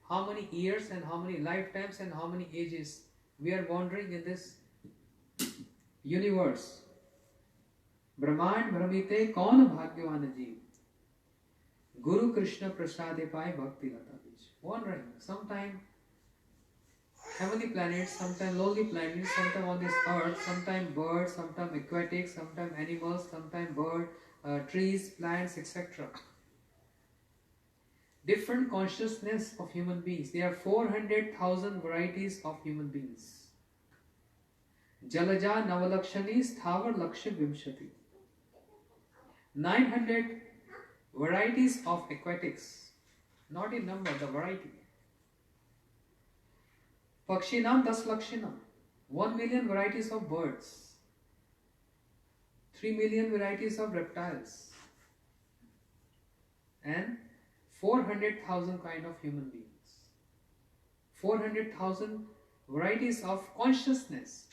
Speaker 2: how many years and how many lifetimes and how many ages we are wandering in this universe. Brahmand Brahmite kaun bhagyavan jeev. Guru Krishna prasade pai bhakti lata bij. Wandering. Sometime heavenly planets, sometime lowly planets, sometime on this earth, sometime birds, sometime aquatic, sometime animals, sometime trees, plants, etc. Different consciousness of human beings. There are 400,000 varieties of human beings. Jalaja Navalakshani Sthavar Lakshya Vimshati. 900 varieties of aquatics. Not in number, the variety. Pakshinam Das Lakshinam. 1 million varieties of birds. 3 million varieties of reptiles. And 400,000 kind of human beings. 400,000 varieties of consciousness.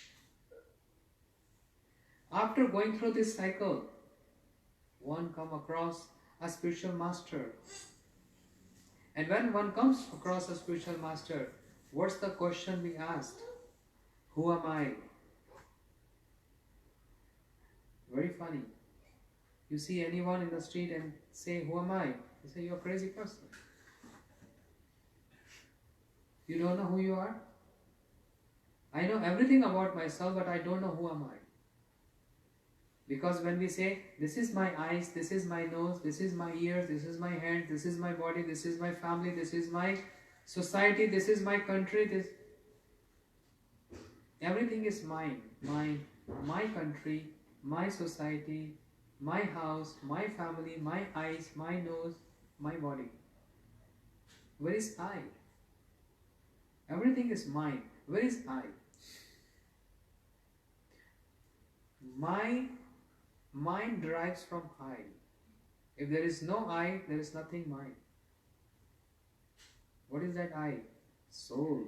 Speaker 2: After going through this cycle, one comes across a spiritual master. And when one comes across a spiritual master, what's the question being asked? Who am I? Very funny. You see anyone in the street and say, who am I? You say, you're a crazy person. You don't know who you are? I know everything about myself, but I don't know who am I. Because when we say, this is my eyes, this is my nose, this is my ears, this is my hand, this is my body, this is my family, this is my society, this is my country, everything is mine. My country, my society, my house, my family, my eyes, my nose, my body. Where is I? Everything is mine. Where is I? My mind derives from I. If there is no I, there is nothing mine. What is that I? Soul.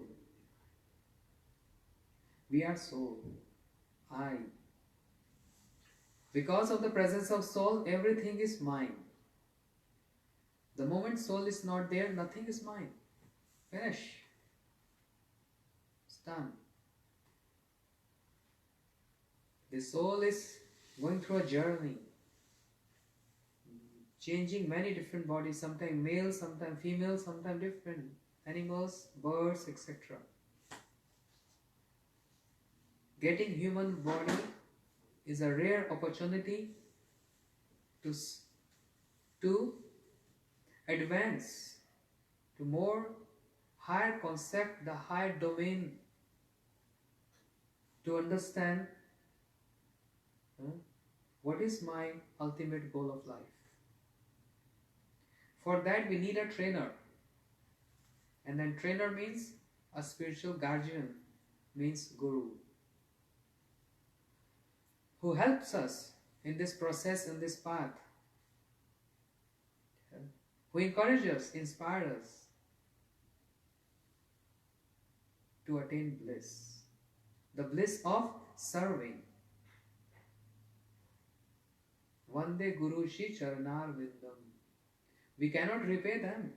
Speaker 2: We are soul. I. Because of the presence of soul, everything is mine. The moment soul is not there, nothing is mine. Finish. It's done. The soul is going through a journey, changing many different bodies, sometimes male, sometimes female, sometimes different animals, birds, etc. Getting human body is a rare opportunity to advance to more higher concept, the higher domain, to understand what is my ultimate goal of life. For that we need a trainer. And then trainer means a spiritual guardian, means guru, who helps us in this process, in this path, who encourages us, inspires us to attain bliss, the bliss of serving. Vande Guru Shi Charanar Vindam. We cannot repay them.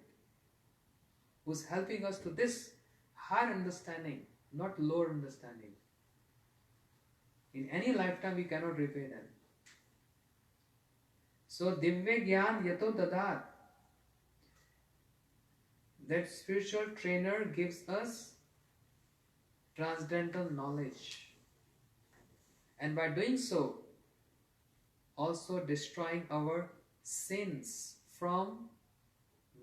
Speaker 2: who's helping us to this higher understanding, not lower understanding. In any lifetime we cannot repay them. So Divya Gyan Yato Dadat, that spiritual trainer gives us transcendental knowledge, and by doing so also destroying our sins from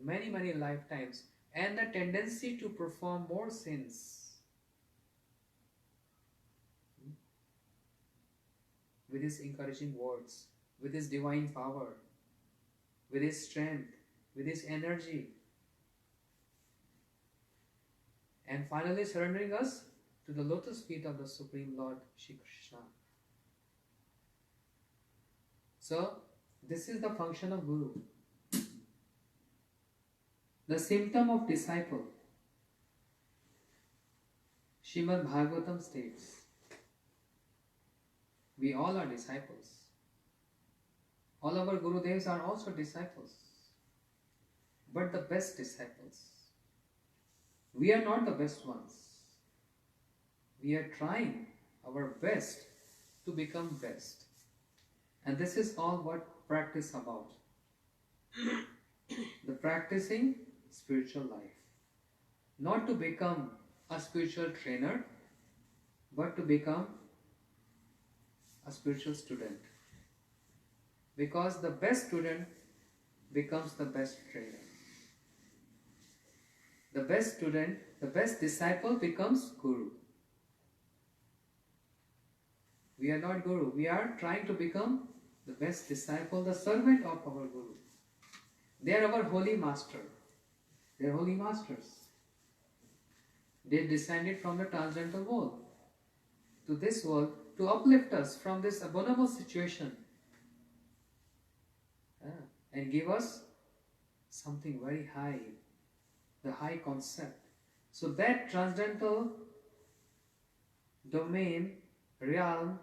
Speaker 2: many lifetimes and the tendency to perform more sins. With his encouraging words, with his divine power, with his strength, with his energy, and finally surrendering us to the lotus feet of the Supreme Lord Shri Krishna. So, this is the function of Guru. The symptom of disciple. Srimad Bhagavatam states, we all are disciples. All our Gurudevs are also disciples, but the best disciples. We are not the best ones. We are trying our best to become best. And this is all what practice about. The practicing spiritual life. Not to become a spiritual trainer, but to become a spiritual student. Because the best student becomes the best trainer. The best student, the best disciple becomes Guru. We are not Guru. We are trying to become the best disciple, the servant of our Guru. They are our holy master. They are holy masters. They descended from the transcendental world to this world to uplift us from this abominable situation and give us something very high, the high concept. So that transcendental domain, realm,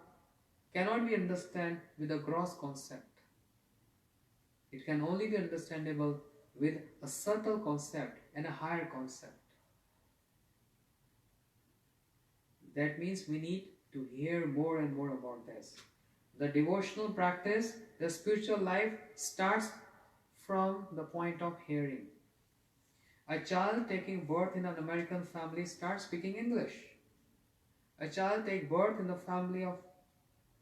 Speaker 2: cannot be understood with a gross concept. It can only be understandable with a subtle concept and a higher concept. That means we need to hear more and more about this. The devotional practice, the spiritual life starts from the point of hearing. A child taking birth in an American family starts speaking English. A child takes birth in the family of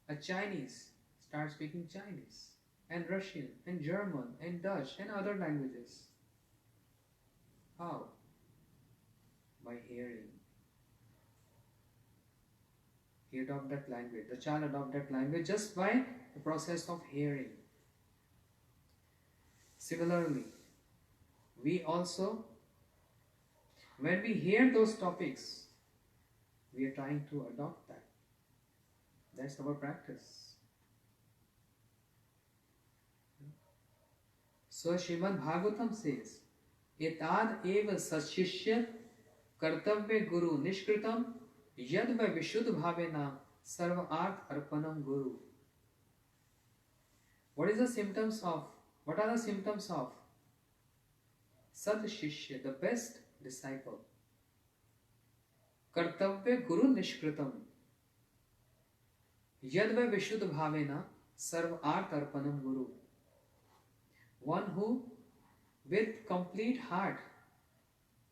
Speaker 2: a Chinese starts speaking Chinese and Russian and German and Dutch and other languages. How? By hearing. He adopts that language. The child adopts that language just by the process of hearing. Similarly, we also, when we hear those topics, we are trying to adopt that. That's our practice. So Srimad Bhagavatam says, Etad eva sashishya kartavya guru nishkritam yadva vishuddha bhavena sarva arth arpanam guru. What are the symptoms of Sad Shishya, the best disciple? Kartavya guru nishkritam yadva vishuddha bhavena sarva arth arpanam guru. One who with complete heart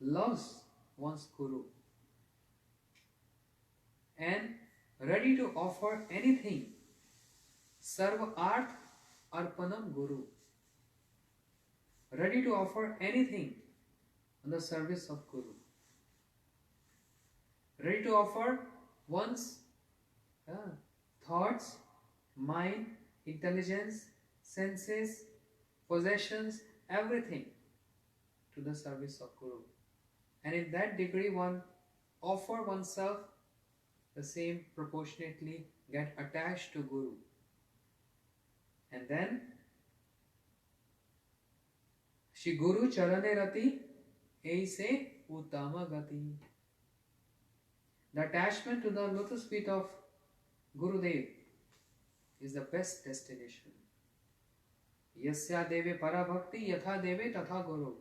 Speaker 2: loves one's Guru and ready to offer anything. Sarva arth arpanam guru. Ready to offer anything on the service of Guru. Ready to offer one's thoughts, mind, intelligence, senses, possessions, everything to the service of Guru. And in that degree one offer oneself, the same proportionately get attached to Guru. And then Shri Guru Charane Rati Aise Uttama Gati. The attachment to the lotus feet of Gurudev is the best destination. Yasya deve para bhakti yatha deve tatha guru.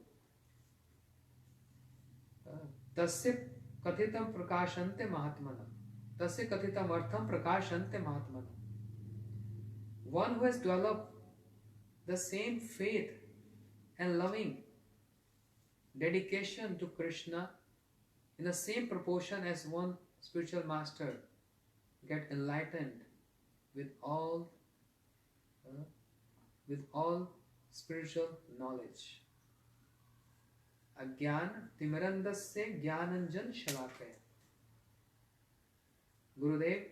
Speaker 2: Tasya kathitam prakashante mahatmana. Tasya kathitam artham prakashante mahatmana. One who has developed the same faith and loving dedication to Krishna in the same proportion as one spiritual master get enlightened with all spiritual knowledge. Agyan timirandasya jnananjan shalakaya. Gurudev,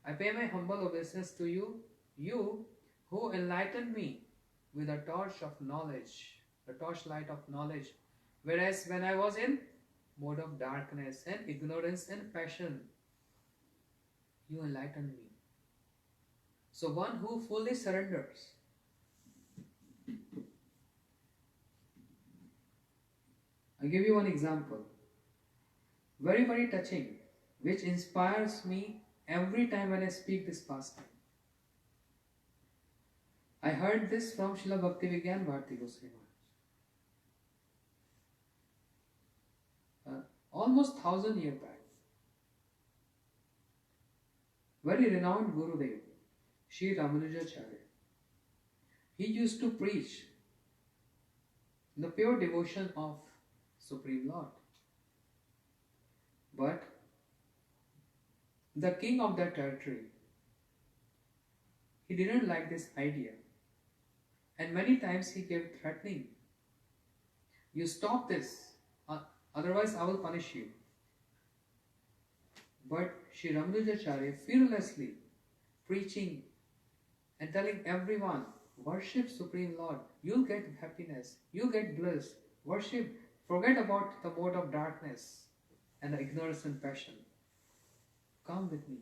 Speaker 2: I pay my humble obeisance to you, you who enlightened me with a torch of knowledge, the torchlight of knowledge, whereas when I was in mode of darkness and ignorance and passion, you enlightened me. So one who fully surrenders, I'll give you one example, very, very touching, which inspires me every time when I speak this pastime. I heard this from Srila Bhaktivigyan Bharati Goswami Maharaj. Almost 1,000 years back. Very renowned Gurudev, Sri Ramanujacharya. He used to preach the pure devotion of Supreme Lord. But the king of that territory, he didn't like this idea. And many times he gave threatening. You stop this, otherwise I will punish you. But Sri Ramanujacharya fearlessly preaching and telling everyone, worship Supreme Lord, you'll get happiness, you'll get bliss. Worship, forget about the mode of darkness and the ignorance and passion. Come with me.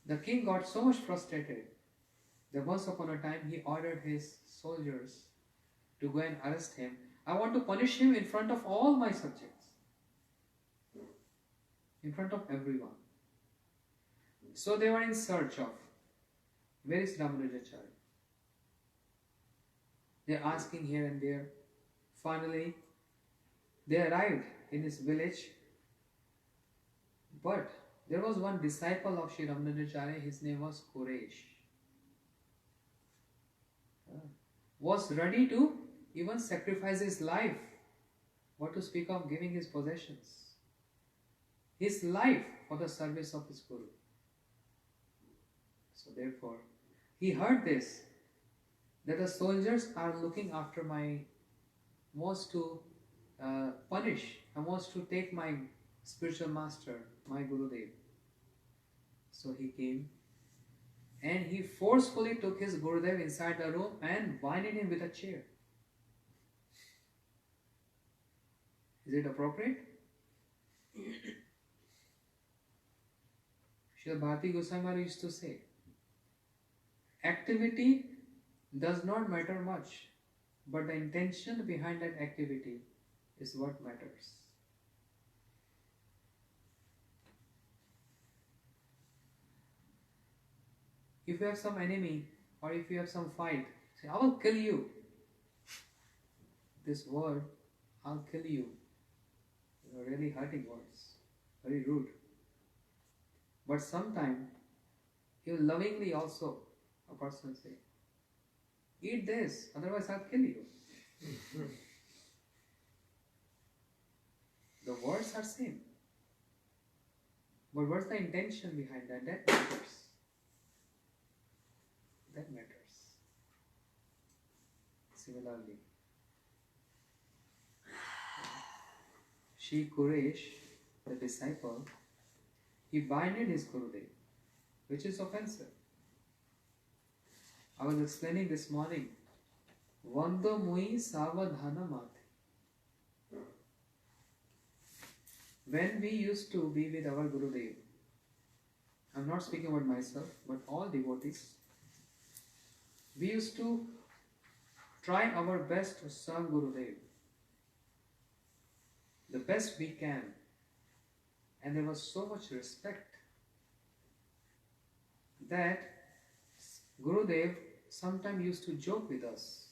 Speaker 2: The king got so much frustrated that once upon a time he ordered his soldiers to go and arrest him. I want to punish him in front of all my subjects, in front of everyone. So they were in search of, where is Ramanujacharya? They are asking here and there. Finally, they arrived in his village. But there was one disciple of Sri Ramanujacharya, his name was Quresh. Was ready to even sacrifice his life. What to speak of giving his possessions? His life for the service of his Guru. So therefore, he heard this, that the soldiers are looking after wants to punish, and wants to take my spiritual master, my Gurudev. So he came and he forcefully took his Gurudev inside the room and binded him with a chair. Is it appropriate? Srila Bharati Goswami Maharaj used to say, activity does not matter much, but the intention behind that activity is what matters. If you have some enemy or if you have some fight, say, I will kill you. This word, I'll kill you, really hurting words, very rude. But sometimes, you lovingly also, a person say, eat this, otherwise I'll kill you. The words are same. But what's the intention behind that? That matters. That matters. Similarly, Shri Quresh, the disciple, he binded his Gurudev, which is offensive. I was explaining this morning, Vando mui savadhana mati. When we used to be with our Gurudev, I'm not speaking about myself, but all devotees, we used to try our best to serve Gurudev, the best we can, and there was so much respect that Gurudev sometimes used to joke with us,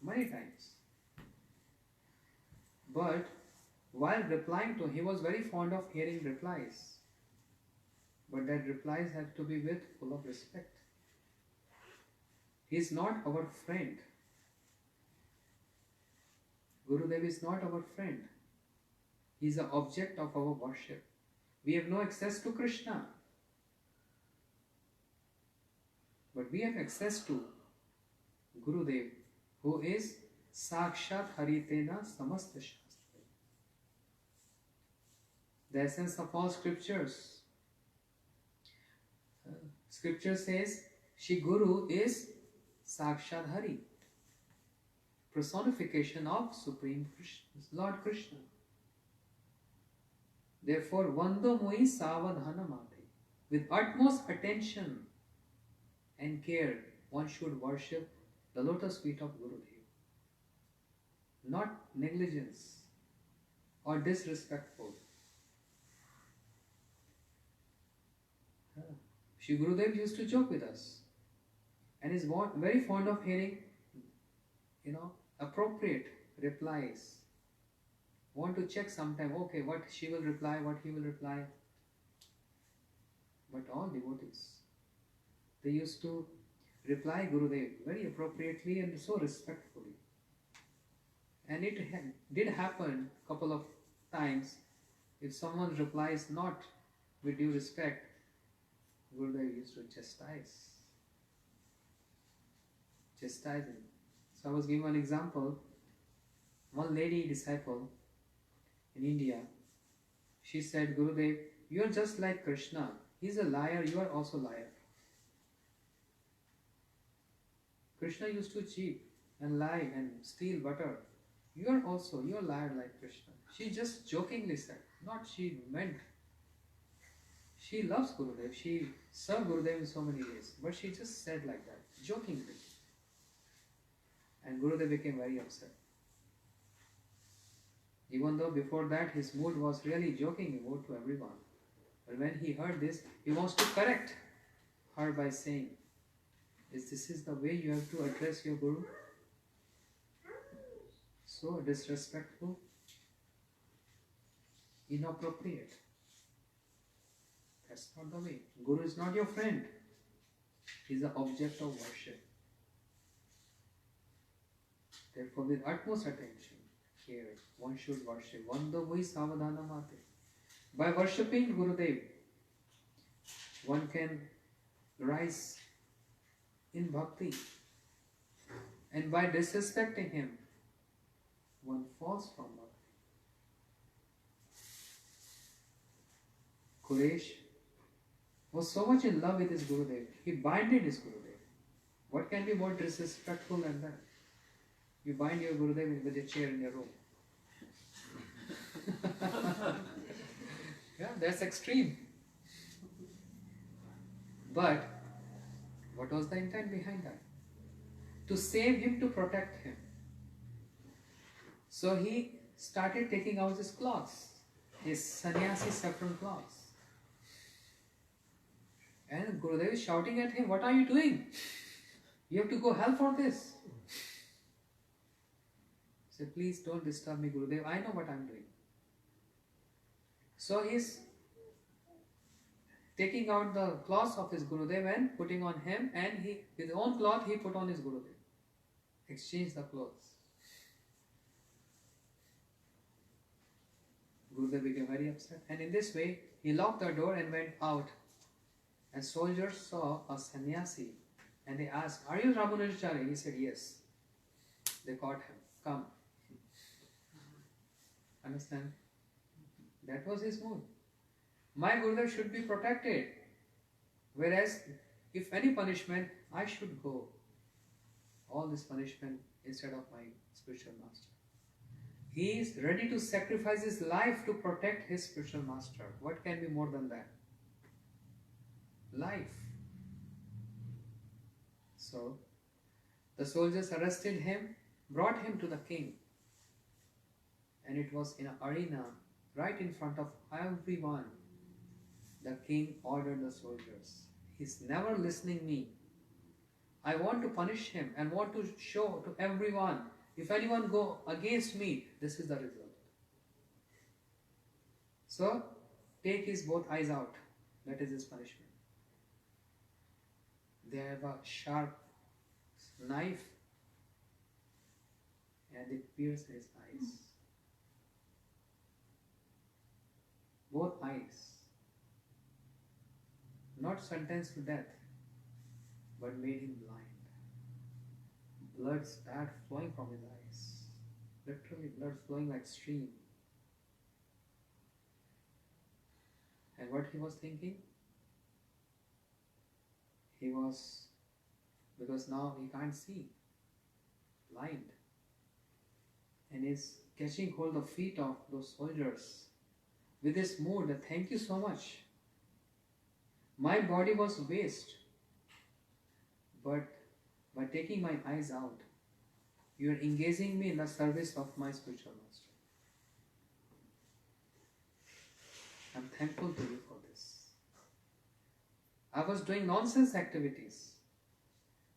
Speaker 2: many times. But while replying to him, he was very fond of hearing replies. But that replies have to be with full of respect. He is not our friend. Gurudev is not our friend. He is the object of our worship. We have no access to Krishna. But we have access to Gurudev, who is Sakshat Haritena Samasta Shastra. The essence of all scriptures. Scripture says, Shri Guru is Sakshat Hari, personification of Supreme Krishna, Lord Krishna. Therefore, Vando Mui Savadhana Mate. With utmost attention and care, one should worship the lotus feet of Gurudev. Not negligence or disrespectful. Shri Gurudev used to joke with us and is very fond of hearing, appropriate replies. Want to check sometime, okay, what she will reply, what he will reply. But all devotees, they used to reply Gurudev very appropriately and so respectfully. And it did happen a couple of times. If someone replies not with due respect, Gurudev used to chastise him. So I was giving one example. One lady disciple in India, she said, Gurudev, you are just like Krishna. He is a liar, you are also liar. Krishna used to cheat and lie and steal butter. You are a liar like Krishna. She just jokingly said, not she meant. She loves Gurudev. She served Gurudev in so many ways. But she just said like that, jokingly. And Gurudev became very upset. Even though before that his mood was really joking mood to everyone. But when he heard this, he wants to correct her by saying, this is the way you have to address your Guru? So disrespectful, inappropriate. That's not the way. Guru is not your friend. He is the object of worship. Therefore, with utmost attention, care, one should worship. Vando Mui Savadhana Mate. By worshipping Gurudev, one can rise in bhakti. And by disrespecting him, one falls from bhakti. Quresh was so much in love with his Gurudev, he binded his Gurudev. What can be more disrespectful than that? You bind your Gurudev with a chair in your room. Yeah, that's extreme. But what was the intent behind that? To save him, to protect him. So he started taking out his clothes, his sannyasi saffron clothes. And Gurudev is shouting at him, what are you doing? You have to go hell for this. He said, please don't disturb me, Gurudev. I know what I'm doing. So he's taking out the clothes of his Gurudev and putting on him, and his own cloth he put on his Gurudev. Exchange the clothes. Gurudev became very upset, and in this way he locked the door and went out. And soldiers saw a sannyasi and they asked, are you Ramanujacharya? He said, yes. They caught him. Come. Understand? That was his mood. My Gurudev should be protected. Whereas, if any punishment, I should go. All this punishment instead of my spiritual master. He is ready to sacrifice his life to protect his spiritual master. What can be more than that? Life. So, the soldiers arrested him, brought him to the king. And it was in an arena, right in front of everyone. The king ordered the soldiers. He's never listening me. I want to punish him and want to show to everyone, if anyone go against me, this is the result. So, take his both eyes out. That is his punishment. They have a sharp knife and it pierces his eyes. Both eyes. Not sentenced to death, but made him blind. Blood started flowing from his eyes. Literally blood flowing like stream. And what he was thinking? He was, because now he can't see, blind. And is catching hold of feet of those soldiers with this mood that thank you so much. My body was waste, but by taking my eyes out, you are engaging me in the service of my spiritual master. I'm thankful to you for this. I was doing nonsense activities.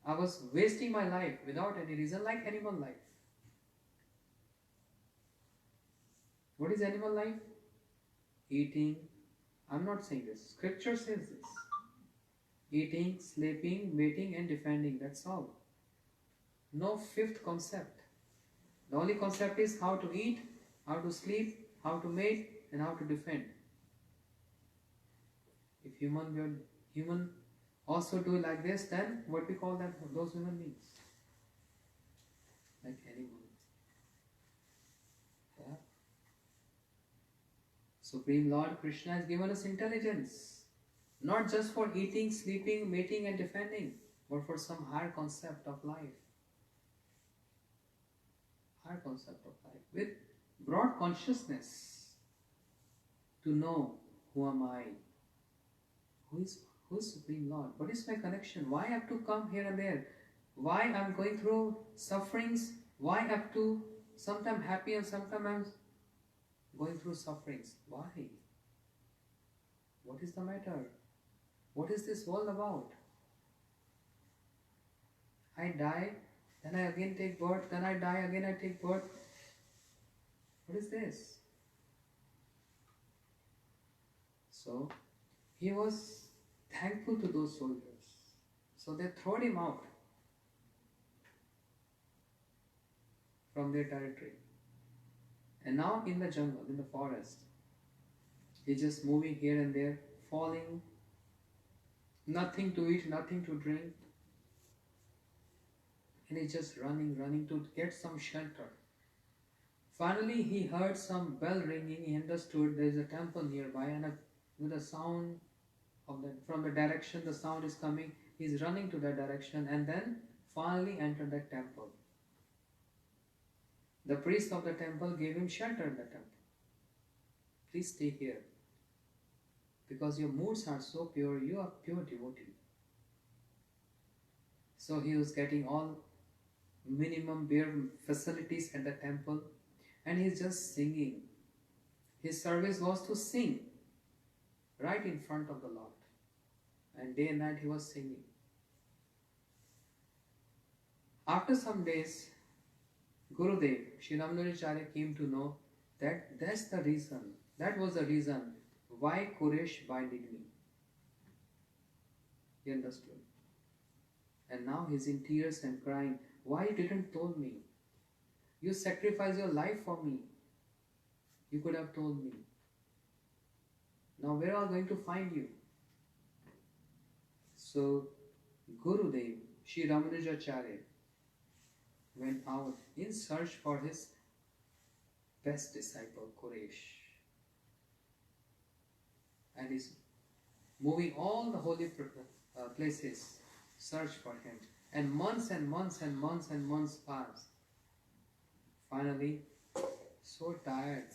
Speaker 2: I was wasting my life without any reason, like animal life. What is animal life? Eating. I'm not saying this. Scripture says this. Eating, sleeping, mating and defending. That's all. No fifth concept. The only concept is how to eat, how to sleep, how to mate and how to defend. If human also do like this, then what we call that, those human beings? Like animals. Yeah. Supreme Lord Krishna has given us intelligence, not just for eating, sleeping, mating and defending, but for some higher concept of life. Higher concept of life with broad consciousness to know who am I, who is Supreme Lord, what is my connection, why I have to come here and there, why I am going through sufferings, why I have to sometimes happy and sometimes I am going through sufferings, why? What is the matter? What is this world about? I die, then I again take birth, then I die, again I take birth. What is this? So, he was thankful to those soldiers. So they threw him out from their territory. And now in the jungle, in the forest, he's just moving here and there, falling, nothing to eat, nothing to drink. And he's just running to get some shelter. Finally, he heard some bell ringing. He understood there is a temple nearby, and with the sound of from the direction the sound is coming, he's running to that direction, and then finally entered that temple. The priest of the temple gave him shelter in the temple. Please stay here, because your moods are so pure. You are pure devotee. So he was getting all minimum bare facilities at the temple, and he's just singing. His service was to sing right in front of the Lord, and day and night he was singing. After some days, Gurudev, Sri Ramanujacharya came to know that that was the reason why Quraysh binded me. He understood. And now he's in tears and crying, why you didn't told me? You sacrificed your life for me. You could have told me. Now where are we going to find you? So Gurudev, Sri Ramanujacharya, went out in search for his best disciple, Quraysh. And is moving all the holy places, search for him. And months and months and months and months passed. Finally, so tired,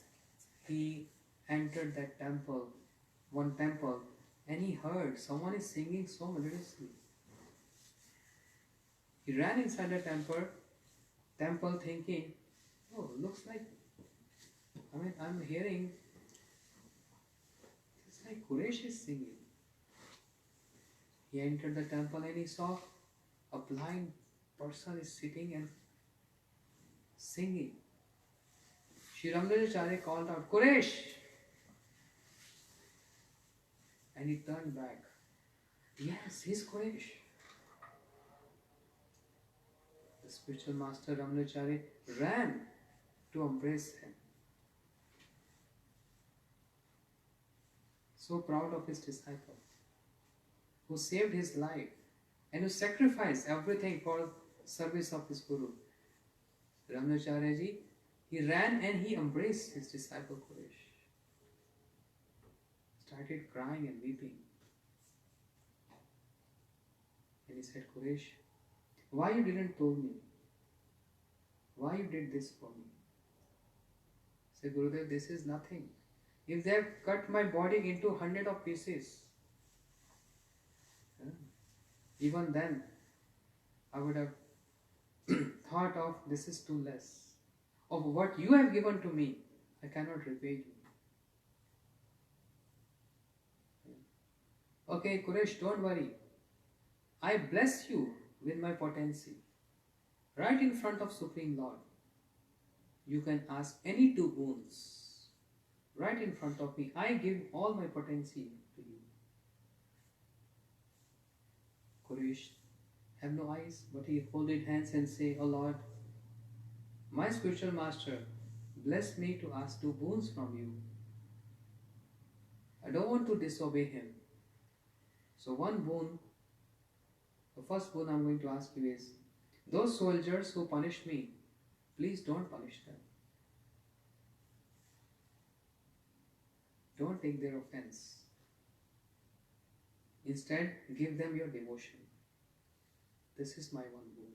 Speaker 2: he entered that temple, one temple, and he heard someone is singing so melodiously. He ran inside the temple thinking, oh, looks like, I'm hearing, it's like Quraysh is singing. He entered the temple and he saw a blind person is sitting and singing. Sri Ramanujacharya called out, Quraysh, And he turned back. Yes, he's Quraysh. The spiritual master Ramnachari ran to embrace him. So proud of his disciple, who saved his life and who sacrificed everything for service of his Guru. Ramnacharya ji, he ran and he embraced his disciple Quraysh. Started crying and weeping. And he said, Quraysh, why you didn't tell me? Why you did this for me? Say, Gurudev, this is nothing. If they have cut my body into 100 of pieces, even then I would have thought of this is too less. Of what you have given to me, I cannot repay you. Okay, Quraysh, don't worry. I bless you with my potency. Right in front of Supreme Lord. You can ask any two boons. Right in front of me. I give all my potency to you. Quraysh have no eyes, but he folded hands and say, Oh Lord, my spiritual master, bless me to ask two boons from you. I don't want to disobey him. So one boon, the first boon I'm going to ask you is, those soldiers who punished me, please don't punish them. Don't take their offense. Instead, give them your devotion. This is my one boon.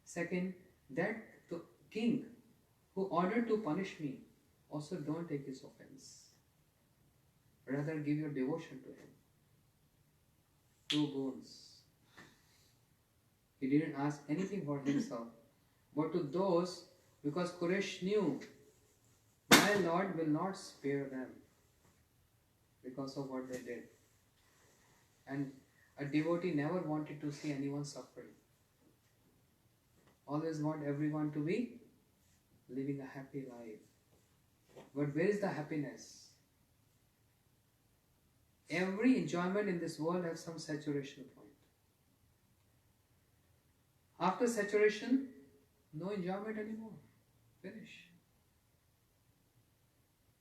Speaker 2: Second, that the king who ordered to punish me, also don't take his offense. Rather, give your devotion to him. Two boons. He didn't ask anything for himself, but to those, because Quraysh knew, my Lord will not spare them because of what they did. And a devotee never wanted to see anyone suffering. Always want everyone to be living a happy life. But where is the happiness? Every enjoyment in this world has some saturation point. After saturation, no enjoyment anymore. Finish.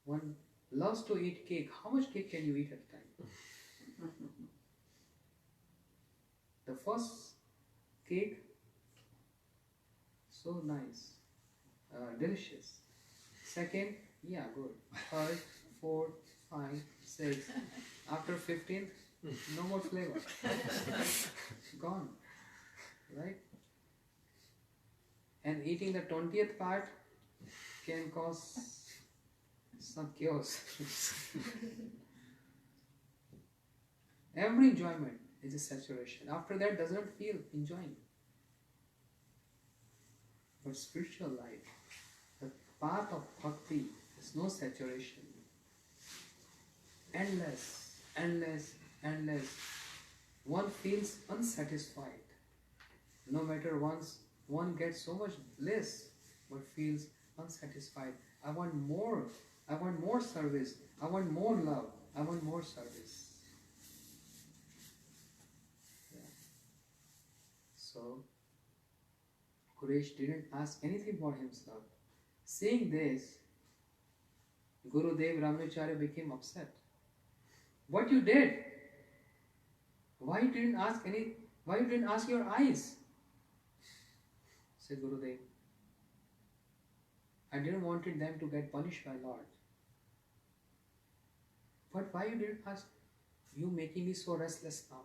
Speaker 2: One loves to eat cake. How much cake can you eat at a time? The first cake, so nice, delicious. Second, yeah, good. Third, fourth, 5, 6. After 15th, no more flavor. Gone. Right? And eating the 20th part can cause some chaos. Every enjoyment is a saturation. After that, does not feel enjoying. But spiritual life, the path of bhakti, is no saturation. Endless, endless, endless. One feels unsatisfied. No matter one gets so much bliss, but feels unsatisfied. I want more. I want more service. I want more love. I want more service. Yeah. So, Quraysh didn't ask anything for himself. Seeing this, Gurudev Ramnacharya became upset. What you did? Why you didn't ask your eyes? Said Gurudev, I didn't want them to get punished by Lord. But why you didn't ask? You making me so restless now.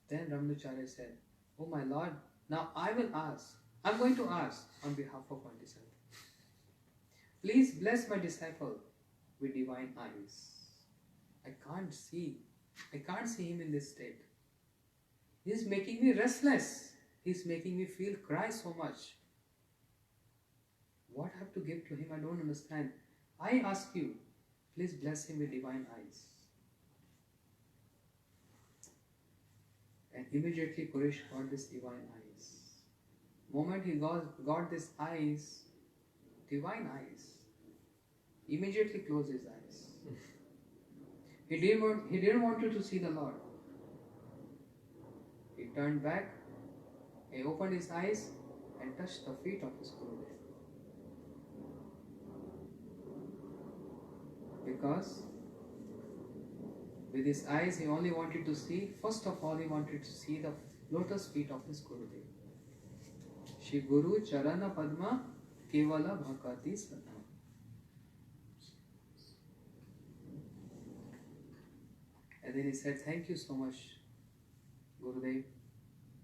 Speaker 2: Then Ramnacharya said, Oh my Lord, now I will ask. I'm going to ask on behalf of my disciple. Please bless my disciple with divine eyes. I can't see him in this state. He's making me restless. He's making me cry so much. What I have to give to him, I don't understand. I ask you, please bless him with divine eyes. And immediately Quraysh got this divine eyes. Moment he got this eyes, divine eyes, immediately closed his eyes. He didn't want you to see the Lord. He turned back, he opened his eyes and touched the feet of his Gurudev. Because with his eyes he only wanted to see, first of all he wanted to see the lotus feet of his Gurudev. Shri Guru Charana Padma Kevala Bhakati Sadha. And then he said, thank you so much, Gurudev,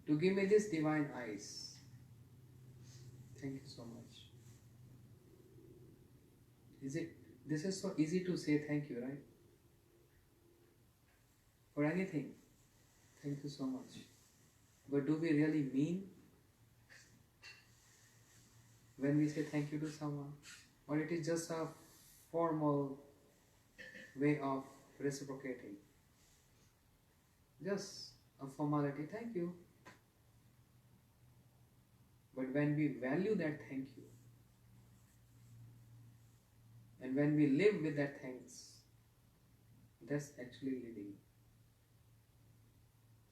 Speaker 2: to give me this divine eyes. Thank you so much. This is so easy to say thank you, right? For anything. Thank you so much. But do we really mean when we say thank you to someone? Or it is just a formal way of reciprocating? Just a formality, thank you. But when we value that thank you, and when we live with that thanks, that's actually living.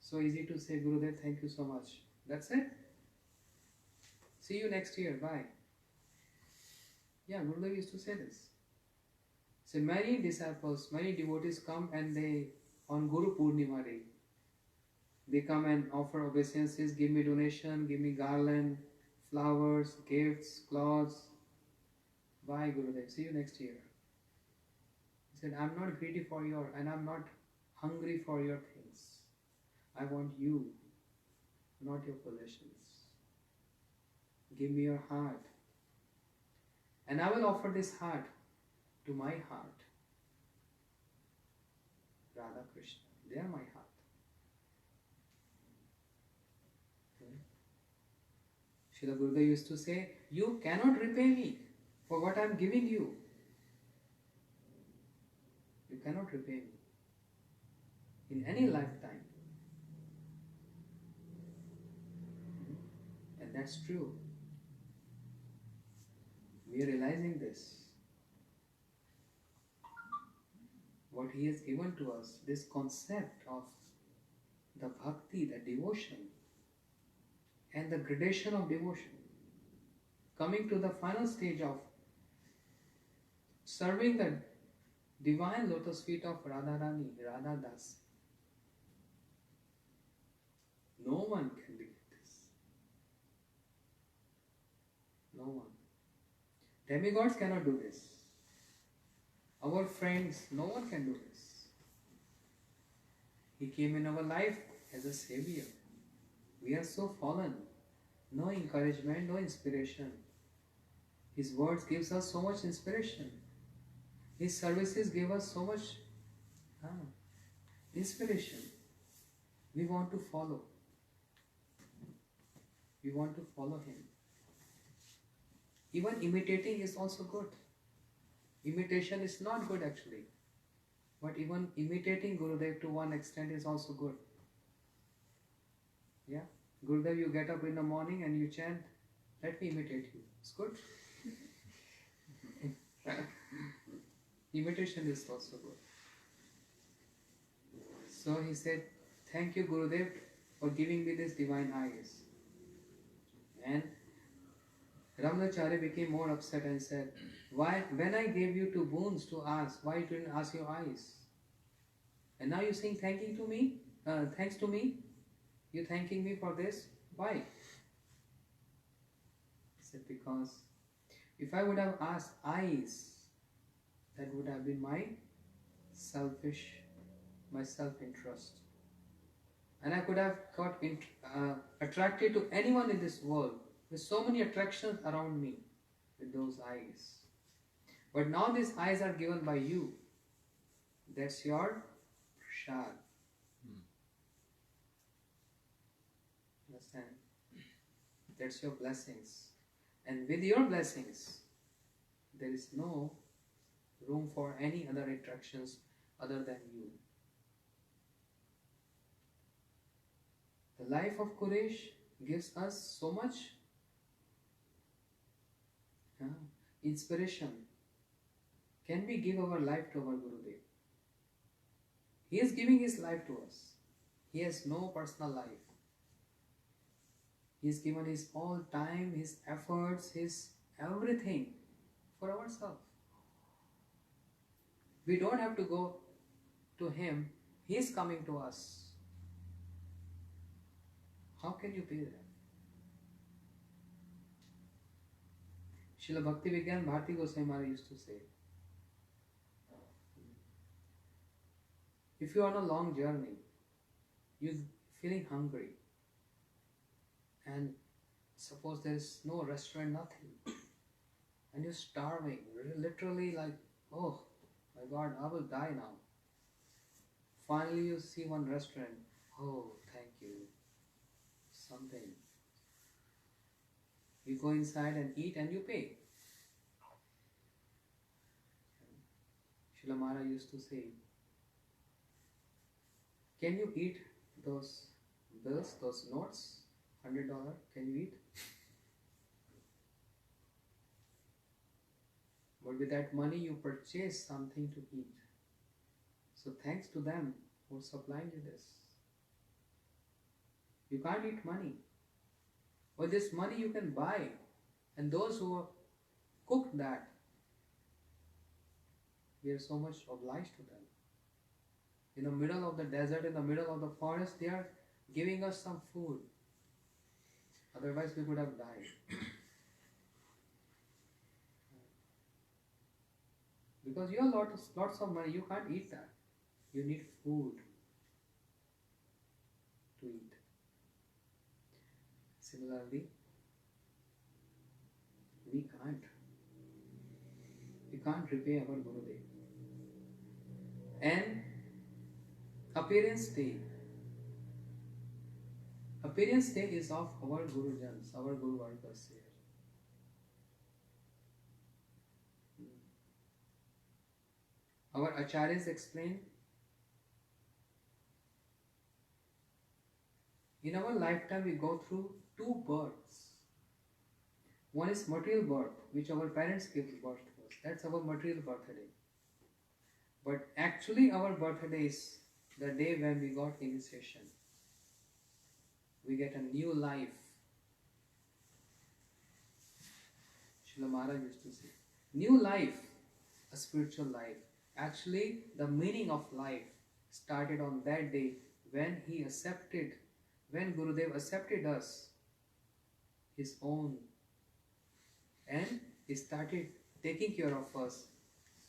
Speaker 2: So easy to say, Gurudev, thank you so much. That's it. See you next year. Bye. Yeah, Gurudev used to say this. So many disciples, many devotees come and they, on Guru Purnima day, they come and offer obeisances, give me donation, give me garland, flowers, gifts, clothes. Bye, Gurudev. See you next year. He said, I'm not greedy for your, and I'm not hungry for your things. I want you, not your possessions. Give me your heart. And I will offer this heart to my heart. Radha Krishna. They are my heart. Srila Gurudev used to say, you cannot repay me for what I am giving you. You cannot repay me in any lifetime. And that's true. We are realizing this. What he has given to us, this concept of the bhakti, the devotion, and the gradation of devotion, coming to the final stage of serving the divine lotus feet of Radharani, Radha Das. No one can beat this. No one. Demigods cannot do this. Our friends, no one can do this. He came in our life as a savior. We are so fallen. No encouragement, no inspiration. His words gives us so much inspiration. His services give us so much inspiration. We want to follow. We want to follow him. Even imitating is also good. Imitation is not good actually. But even imitating Gurudev to one extent is also good. Yeah? Gurudev, you get up in the morning and you chant, let me imitate you. It's good. Imitation is also good. So he said, thank you Gurudev for giving me this divine eyes. And Ramnacharya became more upset and said, why, when I gave you two boons to ask, why you didn't ask your eyes? And now you're saying thanks to me? You're thanking me for this? Why? He said, because if I would have asked eyes, that would have been my self-interest. And I could have got attracted to anyone in this world with so many attractions around me with those eyes. But now these eyes are given by you. That's your prasad. Understand? That's your blessings. And with your blessings, there is no room for any other attractions other than you. The life of Quraysh gives us so much inspiration. Can we give our life to our Gurudev? He is giving his life to us. He has no personal life. He has given his all time, his efforts, his everything for ourselves. We don't have to go to him. He is coming to us. How can you pay that? Srila Bhakti Vigyan Bharati Goswami Maharaj used to say, if you are on a long journey, you're feeling hungry, and suppose there is no restaurant, nothing, and you're starving, literally like, oh my God, I will die now. Finally you see one restaurant, oh thank you, something. You go inside and eat and you pay. Srila Maharaj used to say, can you eat those bills, those notes, $100, can you eat? But with that money you purchase something to eat. So thanks to them who supplying you this. You can't eat money. With this money you can buy, and those who cooked that, we are so much obliged to them. In the middle of the desert, in the middle of the forest, they are giving us some food. Otherwise we would have died. Because you have lots of money, you can't eat that. You need food to eat. Similarly, we can't repay our Gurudev. And appearance day is of our Gurujans, our Guru Vargas here. Our Acharyas explain, in our lifetime we go through two births. One is material birth, which our parents give birth to us. That's our material birthday. But actually our birthday is the day when we got initiation. We get a new life. Srila Maharaj used to say, new life, a spiritual life. Actually, the meaning of life started on that day when Gurudev accepted us, his own, and he started taking care of us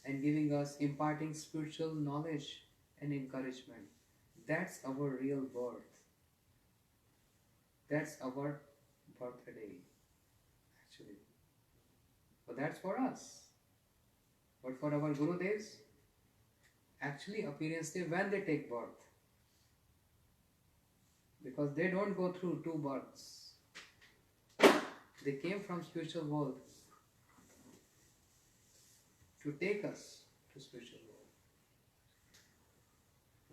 Speaker 2: and giving us, imparting spiritual knowledge and encouragement. That's our real birth. That's our birthday, actually. But that's for us. But for our Gurudevs, actually appearance day when they take birth. Because they don't go through two births. They came from spiritual world to take us to spiritual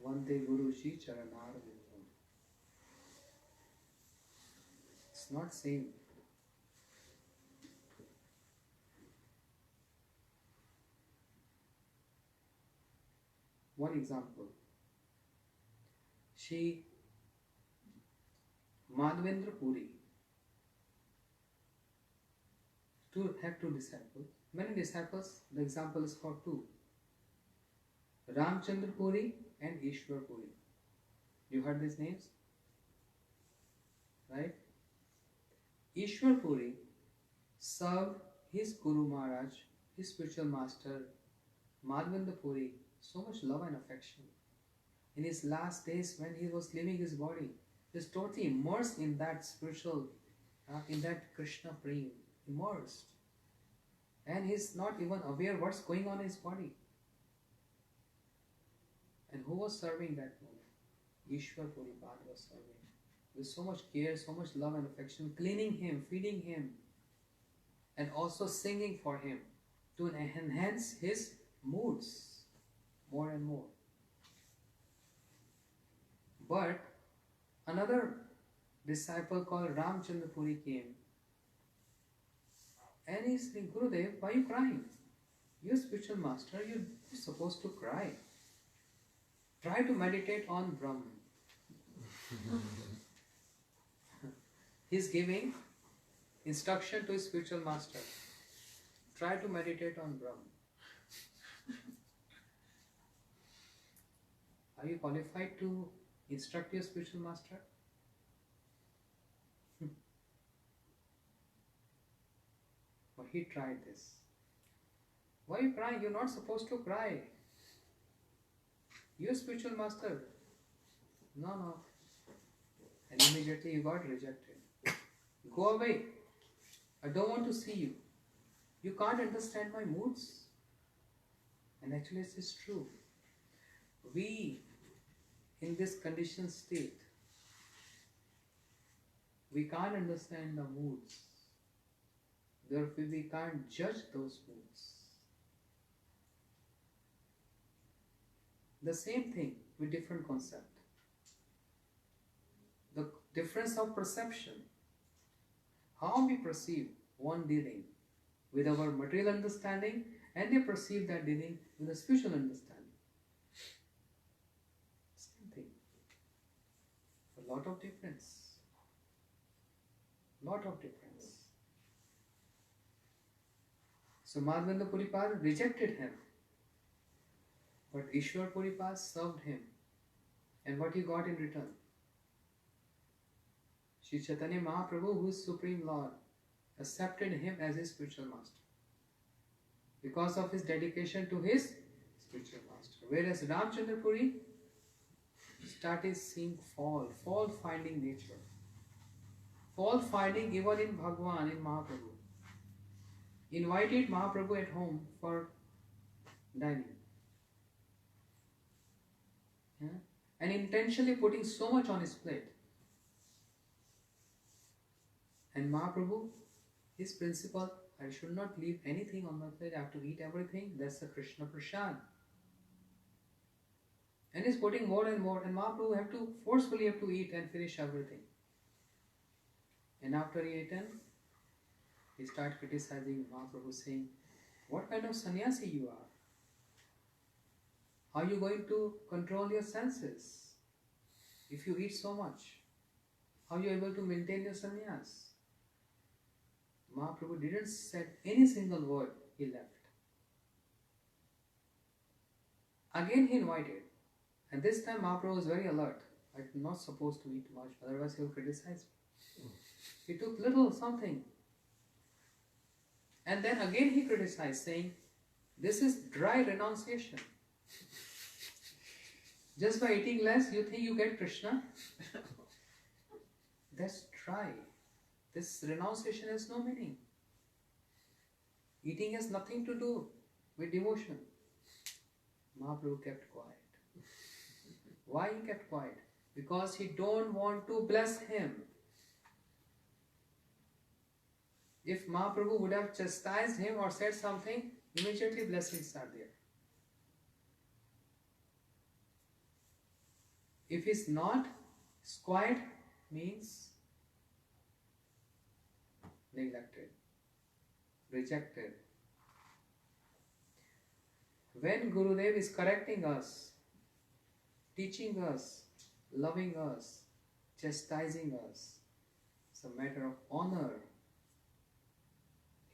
Speaker 2: world. Vande Guru Shi Charanar Vindam. It's not same. One example. Madhavendra Puri had two disciples. Many disciples, the example is for two. Ramchandra Puri and Ishwar Puri. You heard these names? Right? Ishwar Puri served his Guru Maharaj, his spiritual master, Madhavendra Puri, so much love and affection. In his last days when he was leaving his body, he was totally immersed in that spiritual, in that Krishna Prem, immersed. And he's not even aware what's going on in his body. And who was serving that moment? Ishwar Puri Pad was serving. With so much care, so much love and affection, cleaning him, feeding him, and also singing for him to enhance his moods more and more. But another disciple called Ramchandra Puri came and he said, Gurudev, why are you crying? You're spiritual master, you're supposed to cry. Try to meditate on Brahman. He's giving instruction to his spiritual master. Try to meditate on Brahman. Are you qualified to instruct your spiritual master? But he tried this. Why are you crying? You're not supposed to cry. You're spiritual master. No. And immediately you got rejected. Go away. I don't want to see you. You can't understand my moods. And actually this is true. We, in this conditioned state, we can't understand the moods. Therefore we can't judge those moods. The same thing with different concept. The difference of perception. How we perceive one dealing with our material understanding, and they perceive that dealing with a spiritual understanding. Same thing. A lot of difference. Lot of difference. So Madhavendra Puripad rejected him. But Ishwar Puripad served him. And what he got in return? Sri Chaitanya Mahaprabhu, who is Supreme Lord, accepted him as his spiritual master. Because of his dedication to his spiritual master. Whereas Ramchandra Puri started seeing fall finding nature. Fall finding even in Bhagwan, in Mahaprabhu. Invited Mahaprabhu at home for dining. Yeah? And intentionally putting so much on his plate. And Mahaprabhu, his principle, I should not leave anything on my plate, I have to eat everything, that's the Krishna Prasad. And he's putting more and more, and Mahaprabhu forcefully have to eat and finish everything. And after he eaten, he started criticizing Mahaprabhu, saying, what kind of sannyasi you are? How are you going to control your senses if you eat so much? How are you able to maintain your sannyas? Mahaprabhu didn't say any single word, he left. Again he invited, and this time Mahaprabhu was very alert. I'm not supposed to eat much, otherwise he will criticize me. He took little something. And then again he criticized, saying, this is dry renunciation. Just by eating less, you think you get Krishna? That's dry. This renunciation has no meaning. Eating has nothing to do with devotion. Mahaprabhu kept quiet. Why he kept quiet? Because he don't want to bless him. If Mahaprabhu would have chastised him or said something, immediately blessings are there. If he's not, he's quiet means neglected, rejected. When Gurudev is correcting us, teaching us, loving us, chastising us, it's a matter of honor.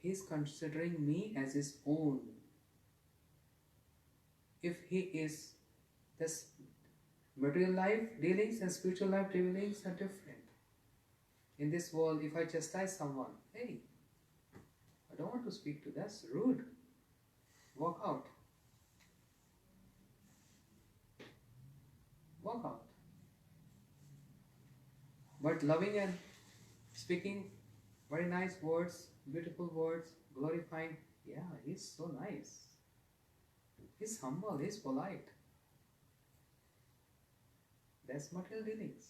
Speaker 2: He is considering me as his own. If he is, this material life dealings and spiritual life dealings are different. In this world, if I chastise someone, hey, I don't want to speak to, that's rude. Walk out. Walk out. But loving and speaking very nice words, beautiful words, glorifying, yeah, he's so nice. He's humble, he's polite. That's material dealings.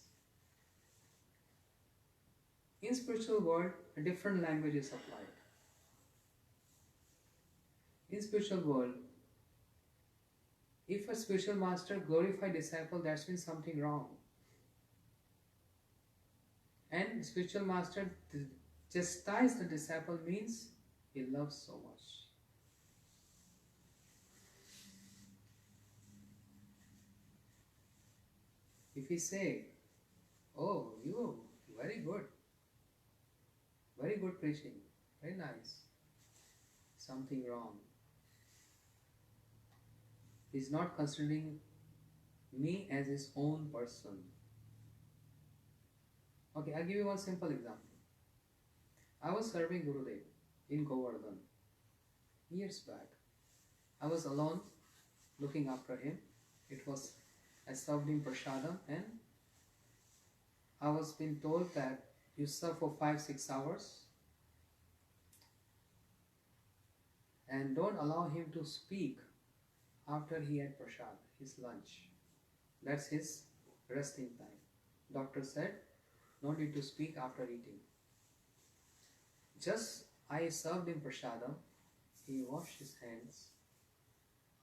Speaker 2: In spiritual world, a different language is applied. In spiritual world, if a spiritual master glorify disciple, that means something wrong. And spiritual master chastise the disciple means he loves so much. If he say, oh, you, very good preaching, very nice, something wrong. He's not considering me as his own person. Okay, I'll give you one simple example. I was serving Gurudev in Govardhan years back. I was alone looking after him. I served him prasadam, and I was being told that you serve for 5-6 hours and don't allow him to speak after he had prasad, his lunch. That's his resting time. Doctor said, no need to speak after eating. Just I served him prasadam, he washed his hands,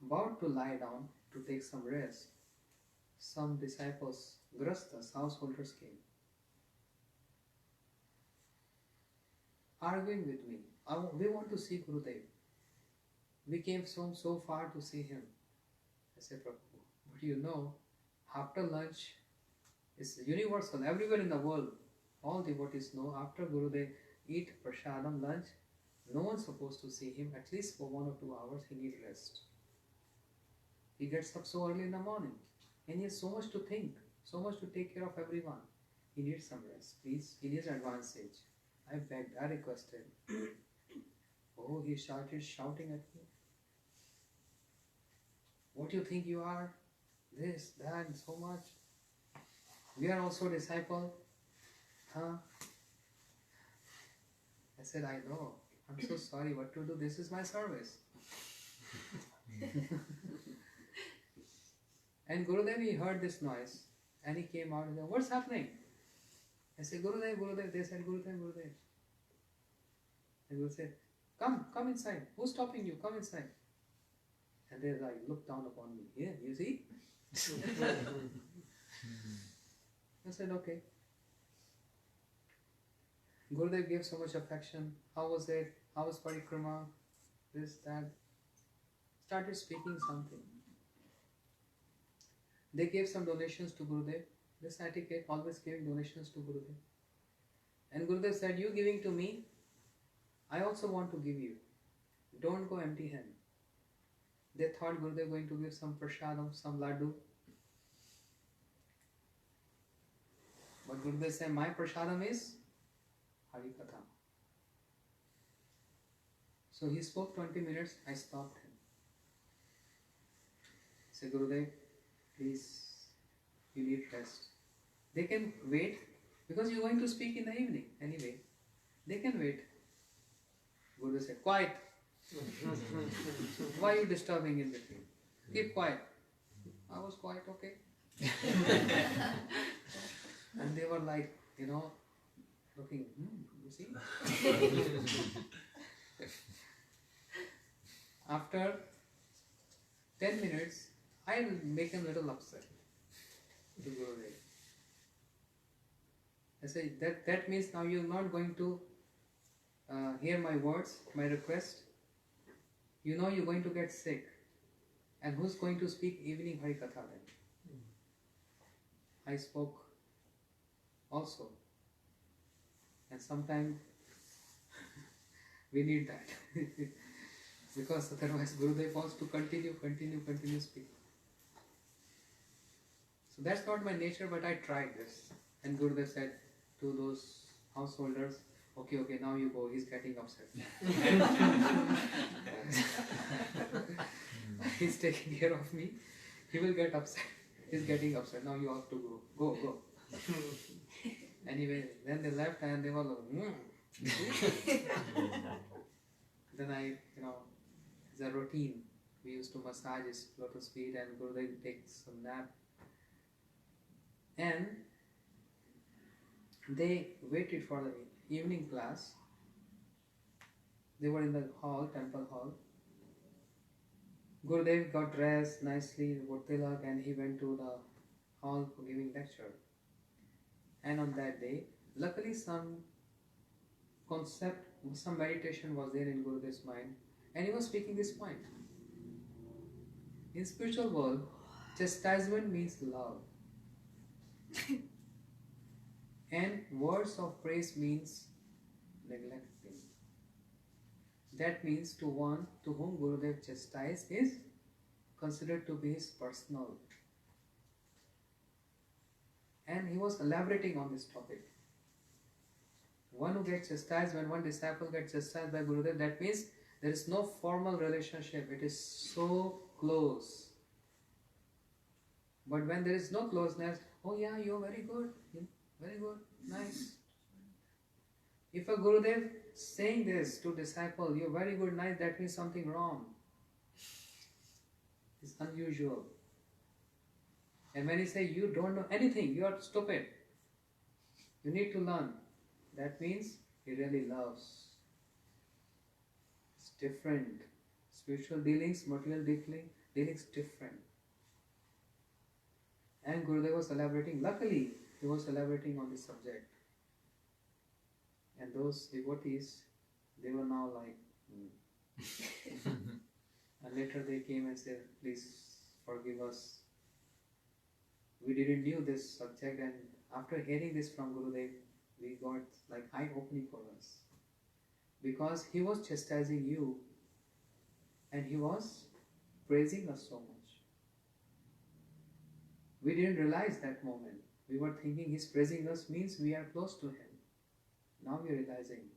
Speaker 2: about to lie down to take some rest. Some disciples, grastas, householders came, arguing with me. We want to see Gurudev. We came so far to see him. I said, Prabhu, but you know, after lunch, it's universal, everywhere in the world. All devotees know, after Gurudev eat prasadam lunch, no one's supposed to see him. At least for 1 or 2 hours, he needs rest. He gets up so early in the morning, and he has so much to think, so much to take care of everyone. He needs some rest, please. He needs advantage. I begged, I requested. Oh, he started shouting at me. What do you think you are? This, that, and so much. We are also disciple. Huh? I said, I know. I'm so sorry. What to do? This is my service. And Gurudev, he heard this noise and he came out and said, what's happening? I said, Gurudev, Gurudev. They said, Gurudev, Gurudev. And Gurudev said, come inside. Who's stopping you? Come inside. And they like looked down upon me. Yeah, you see? I said, okay. Gurudev gave so much affection. How was it? How was parikrama? This, that. Started speaking something. They gave some donations to Gurudev. This etiquette, always giving donations to Gurudev. And Gurudev said, you giving to me, I also want to give you. Don't go empty hand. They thought Gurudev going to give some prasadam, some laddu. But Gurudev said, my prasadam is Hari Katha. So he spoke 20 minutes, I stopped him. I said, Gurudev, please, you need rest. They can wait, because you're going to speak in the evening anyway. They can wait. Gurudev said, quiet. Why are you disturbing in between? Keep quiet. I was quiet, okay. And they were like, looking, you see? After 10 minutes, I will make him a little upset to Gurudev. I say, that means now you're not going to hear my words, my request. You know you're going to get sick. And who's going to speak evening Hari Katha then? I spoke also. And sometimes we need that. Because otherwise Gurudev wants to continue speaking. So that's not my nature, but I tried this. And Gurudev said to those householders, okay, now you go, he's getting upset. He's taking care of me, he will get upset. He's getting upset, now you have to go. Go. Anyway, then they left and they were like, Then I, it's a routine. We used to massage his lotus feet and Gurudev takes some nap. And they waited for the evening class. They were in the hall, temple hall. Gurudev got dressed nicely, wore tilak, and he went to the hall for giving lecture. And on that day, luckily some concept, some meditation was there in Gurudev's mind, and he was speaking this point. In spiritual world, chastisement means love. And words of praise means neglecting. That means to one to whom Gurudev chastised is considered to be his personal. And he was elaborating on this topic. One who gets chastised, when one disciple gets chastised by Gurudev, that means there is no formal relationship. It is so close. But when there is no closeness, oh yeah, you're very good, very good, nice. If a Gurudev saying this to disciple, you're very good, nice, that means something wrong. It's unusual. And when he say you don't know anything, you are stupid, you need to learn, that means he really loves. It's different. Spiritual dealings, material dealings different. And Gurudev was elaborating, luckily he was elaborating on this subject. And those devotees, they were now like, and later they came and said, please forgive us. We didn't knew this subject, and after hearing this from Gurudev, we got like eye-opening for us. Because he was chastising you and he was praising us so much. We didn't realize that moment. We were thinking he's praising us means we are close to him. Now we are realizing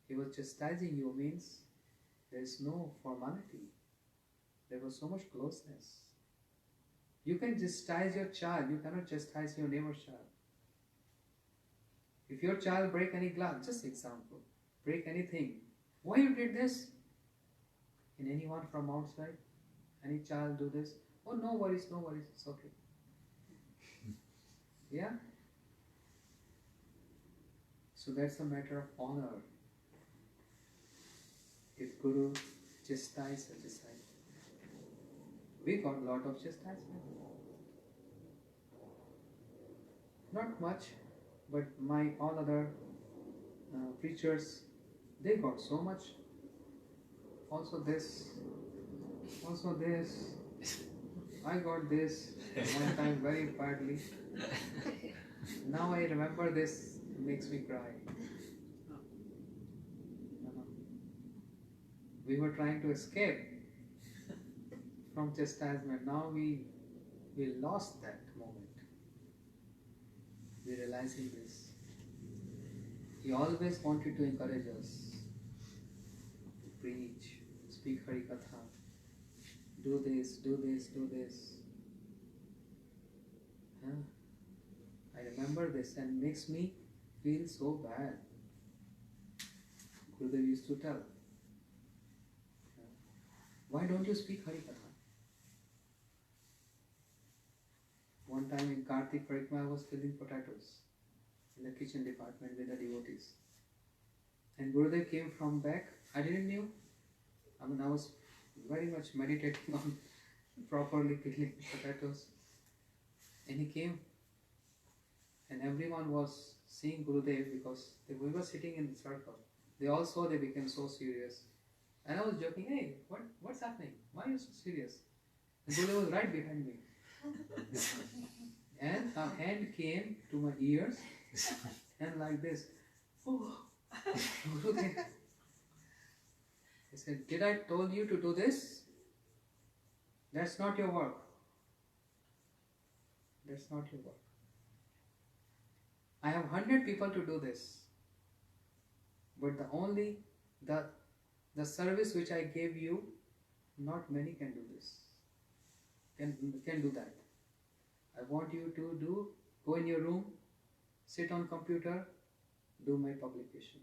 Speaker 2: he was chastising you means there is no formality. There was so much closeness. You can chastise your child, you cannot chastise your neighbor's child. If your child break any glass, just example, break anything, why you did this? In anyone from outside, any child do this? Oh, no worries, it's okay. Yeah? So that's a matter of honor. If Guru chastised a disciple, we got a lot of chastisement. Not much, but my all other preachers, they got so much. Also this, I got this one time very badly. Now I remember this, it makes me cry. We were trying to escape from chastisement. Now we lost that moment. We realizing this. He always wanted to encourage us to preach, speak Hari Katha, do this, do this, do this. Huh? I remember this and makes me feel so bad. Gurudev used to tell, why don't you speak Hari Katha? One time in Kartik Parikma, I was peeling potatoes in the kitchen department with the devotees. And Gurudev came from back. I didn't know. I was very much meditating on properly peeling potatoes. And he came. And everyone was seeing Gurudev because we were sitting in the circle. They all saw, they became so serious. And I was joking, hey, what's happening? Why are you so serious? And Gurudev was right behind me. And a hand came to my ears and like this. Oh, Gurudev. He said, did I told you to do this? That's not your work. That's not your work. I have 100 people to do this. But the service which I gave you, not many can do this. Can do that. I want you to go in your room, sit on computer, do my publication.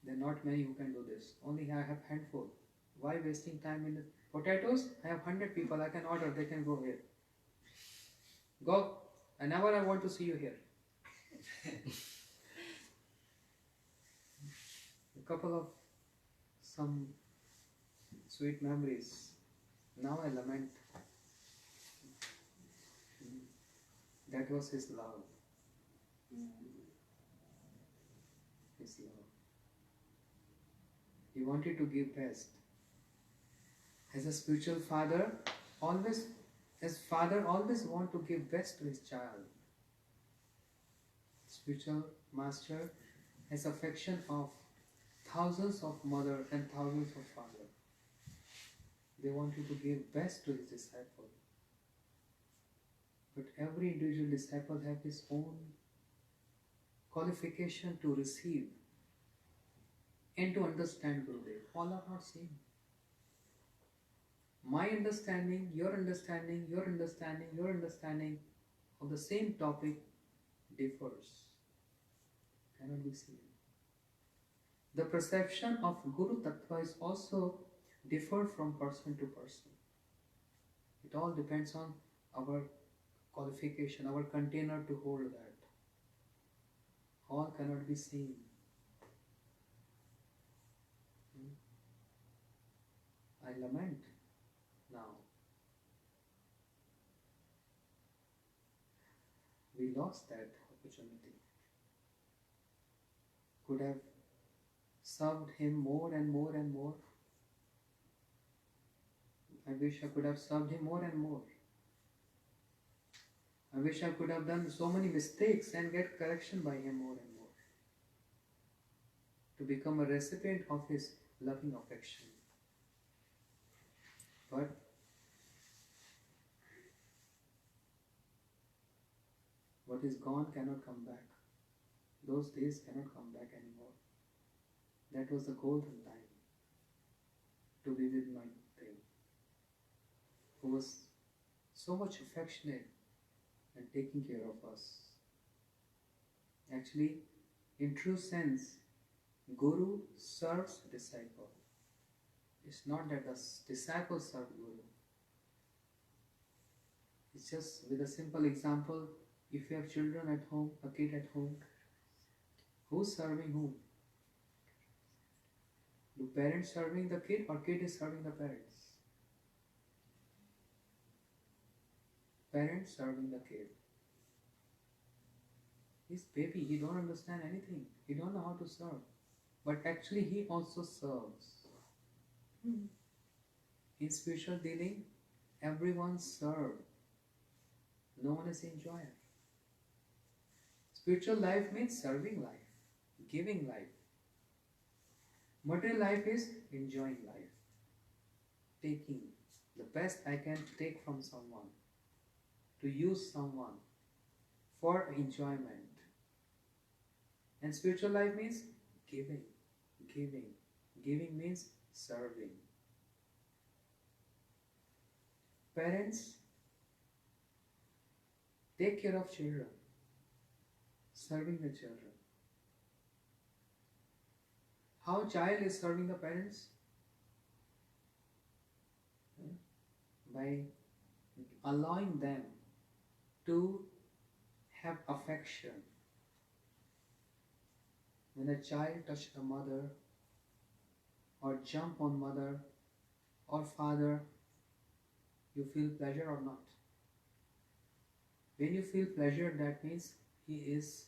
Speaker 2: There are not many who can do this. Only I have handful. Why wasting time in the potatoes? I have 100 people. I can order. They can go here. Go. And never I want to see you here. A couple of some sweet memories. Now I lament. That was his love. His love. He wanted to give best. As a spiritual father, always As father always want to give best to his child, spiritual master has affection of thousands of mother and thousands of father. They want you to give best to his disciple. But every individual disciple have his own qualification to receive and to understand Gurudev. All are not same. My understanding, your understanding, your understanding, your understanding of the same topic differs. Cannot be seen. The perception of Guru Tattva is also differ from person to person. It all depends on our qualification, our container to hold that. All cannot be seen. I lament now. We lost that opportunity. Could have served him more and more and more. I wish I could have served him more and more. I wish I could have done so many mistakes and get correction by him more and more. To become a recipient of his loving affection. But what is gone cannot come back. Those days cannot come back anymore. That was the golden time to be with my thing, who was so much affectionate and taking care of us. Actually, in true sense, Guru serves disciple. It's not that the disciple serves Guru. It's just with a simple example, if you have children at home, a kid at home, who's serving whom? Do parents serving the kid or kid is serving the parents? Parents serving the kid. He's baby, he don't understand anything. He don't know how to serve. But actually he also serves. In spiritual dealing, everyone serves. No one is enjoyer. Spiritual life means serving life, giving life. Material life is enjoying life. Taking the best I can take from someone. To use someone for enjoyment. And spiritual life means giving. Giving. Giving means serving. Parents take care of children, serving the children. How child is serving the parents? By allowing them to have affection. When a child touches the mother or jump on mother or father, you feel pleasure or not? When you feel pleasure, that means he is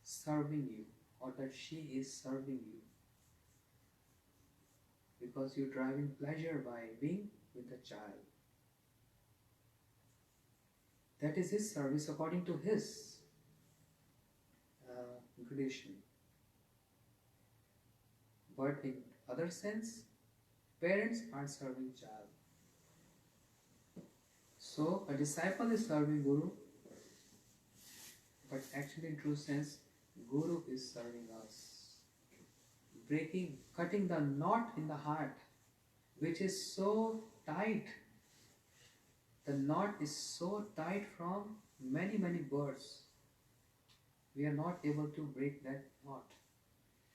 Speaker 2: serving you or that she is serving you. Because you're driving pleasure by being with the child. That is his service according to his gradation. But in other sense, parents are serving child. So a disciple is serving Guru, but actually in true sense, Guru is serving us. Cutting the knot in the heart, which is so tight. The knot is so tight from many births. We are not able to break that knot.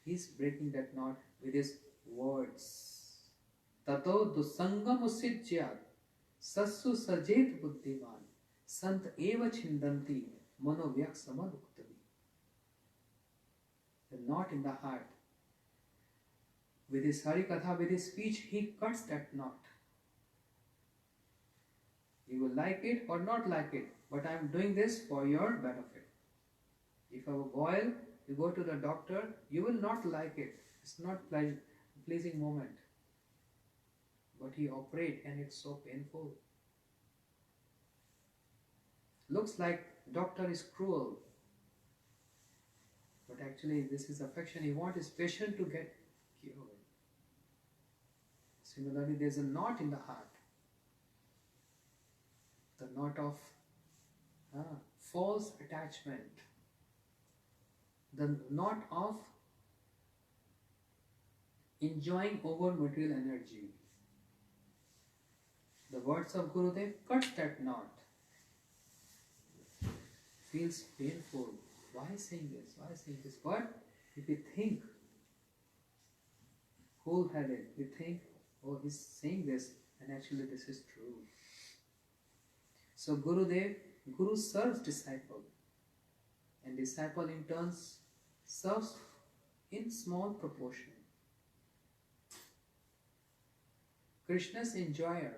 Speaker 2: He's breaking that knot with his words. Tato dusangam usijyat sassu sajet buddhiman sant eva chindanti manovyak samaduktavi. The knot in the heart. With his Hari Katha, with his speech, he cuts that knot. You will like it or not like it, but I am doing this for your benefit. If I have a boil, you go to the doctor, you will not like it. It's not pleasing moment. But he operates and it's so painful. Looks like doctor is cruel, but actually this is affection. He wants his patient to get cured. Similarly, there's a knot in the heart, the knot of false attachment, the knot of enjoying over material energy. The words of Gurudev cut that knot. Feels painful. Why saying this? Why saying this? But if we think whole-headed, we think, oh, he's saying this, and actually this is true. So Guru serves disciple, and disciple in turn serves in small proportion. Krishna is enjoyer,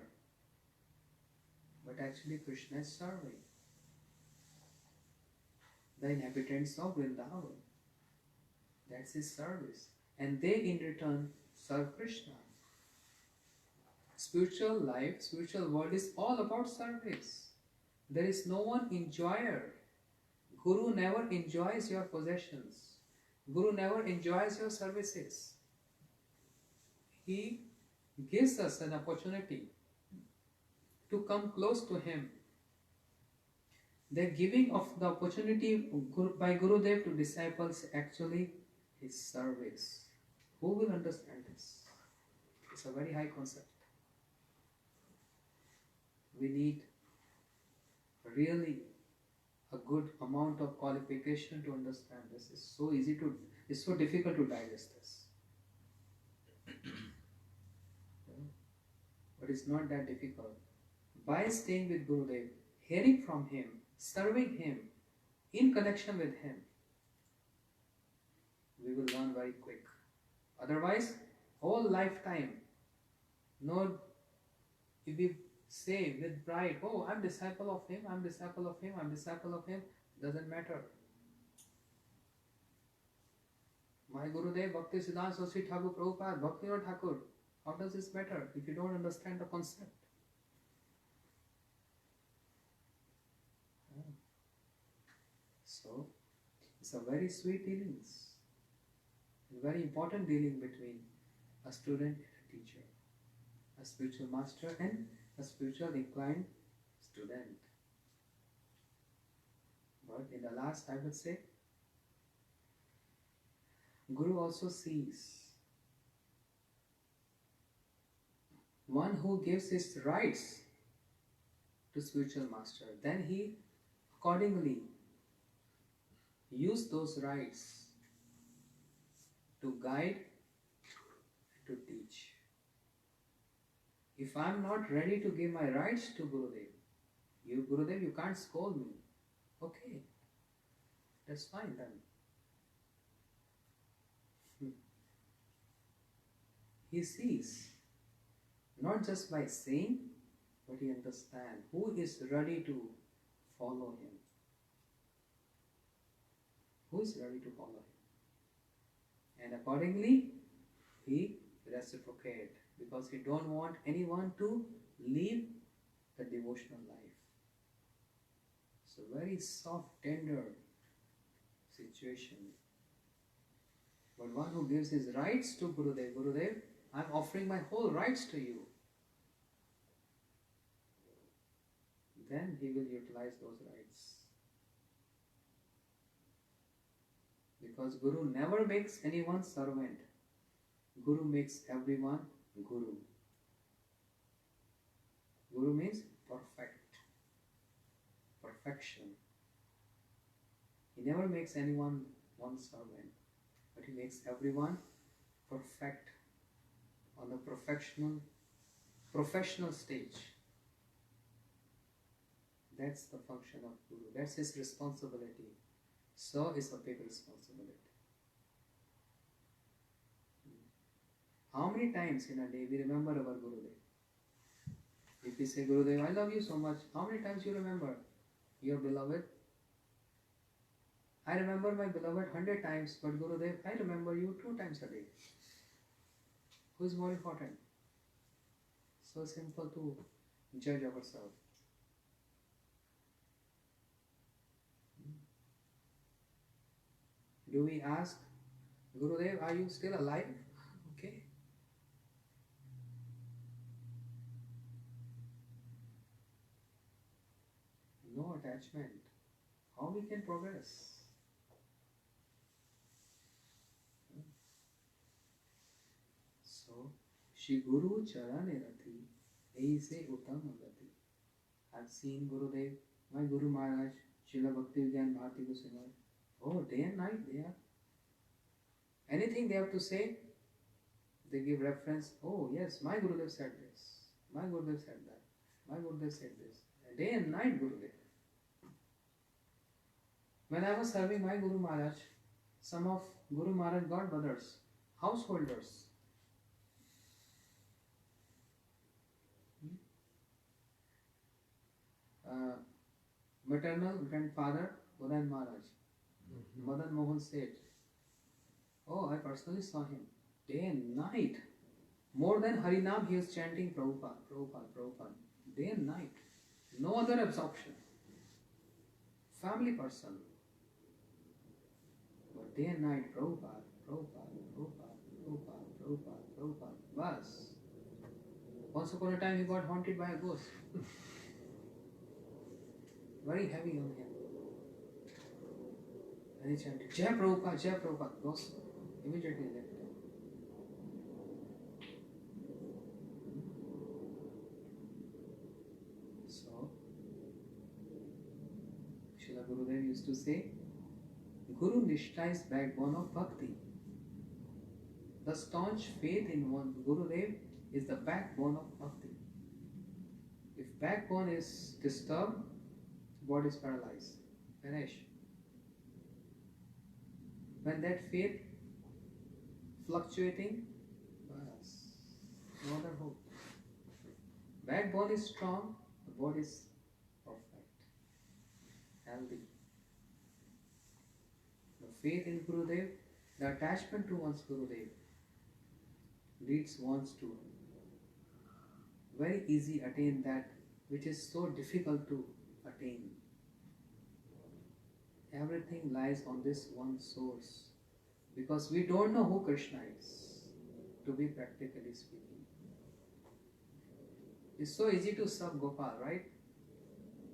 Speaker 2: but actually Krishna is serving the inhabitants of Vrindavan. That's his service. And they in return serve Krishna. Spiritual life, spiritual world is all about service. There is no one enjoyer. Guru never enjoys your possessions. Guru never enjoys your services. He gives us an opportunity to come close to him. The giving of the opportunity by Gurudev to disciples actually is service. Who will understand this? It's a very high concept. We need really a good amount of qualification to understand this. It's so difficult to digest this. But it's not that difficult. By staying with Gurudev, hearing from him, serving him, in connection with him, we will learn very quick. Otherwise, whole lifetime, if we say with pride, oh, I'm disciple of him, I'm disciple of him, I'm disciple of him, doesn't matter. My Gurudev, Bhakti Siddhanti Saraswati Thakur Prabhupada, Bhakti or Thakur, how does this matter if you don't understand the concept? So, it's a very sweet dealings, a very important dealing between a student and a teacher, a spiritual master and a spiritual inclined student. But in the last, I would say, Guru also sees one who gives his rights to spiritual master, then he accordingly use those rights to guide and to teach. If I am not ready to give my rights to Gurudev, you can't scold me. Okay, that's fine then. He sees, not just by saying, but he understands who is ready to follow him. Who is ready to follow him? And accordingly, he reciprocates, because he don't want anyone to leave the devotional life. So very soft, tender situation. But one who gives his rights to Gurudev, I'm offering my whole rights to you. Then he will utilize those rights. Because Guru never makes anyone servant. Guru makes everyone Guru. Guru means perfect. Perfection. He never makes anyone one servant, but he makes everyone perfect on the professional stage. That's the function of Guru. That's his responsibility. So is a big responsibility. How many times in a day we remember our Gurudev? If we say, Gurudev, I love you so much, how many times you remember your beloved? I remember my beloved 100 times, but Gurudev, I remember you 2 times a day. Who is more important? So simple to judge ourselves. Do we ask, Gurudev, are you still alive? Okay. No attachment. How we can progress? So, Shri Guru Charane Rati, Eise Uttam Gati. I've seen Gurudev, my Guru Maharaj, Srila Bhakti Vigyan Bharati Goswami. Oh, day and night they are. Anything they have to say, they give reference. Oh, yes, my Gurudev said this. My Gurudev said that. My Gurudev said this. Day and night Gurudev. When I was serving my Guru Maharaj, some of Guru Maharaj godbrothers, householders, maternal grandfather Udan Maharaj, Madan Mohan Seth. Oh, I personally saw him day and night. More than Harinam, he was chanting Prabhupada, Prabhupada, Prabhupada. Day and night. No other absorption. Family person. But day and night, Prabhupada, Prabhupada, Prabhupada, Prabhupada, Prabhupada, Prabhupada. Bas. Once upon a time, he got haunted by a ghost. Very heavy on him. And he chanted, Jai Prabhupada, Jai Prabhupada. Ghost immediately left him. So, Srila Gurudev used to say, Guru Nishtha is backbone of bhakti. The staunch faith in one Gurudev is the backbone of bhakti. If backbone is disturbed, body is paralyzed. Finish. When that faith fluctuating, no other hope. Backbone is strong, the body is perfect, healthy. The faith in Gurudev, the attachment to one's Gurudev leads one to very easy attain that which is so difficult to attain. Everything lies on this one source because we don't know who Krishna is, to be practically speaking. It's so easy to serve Gopal, right?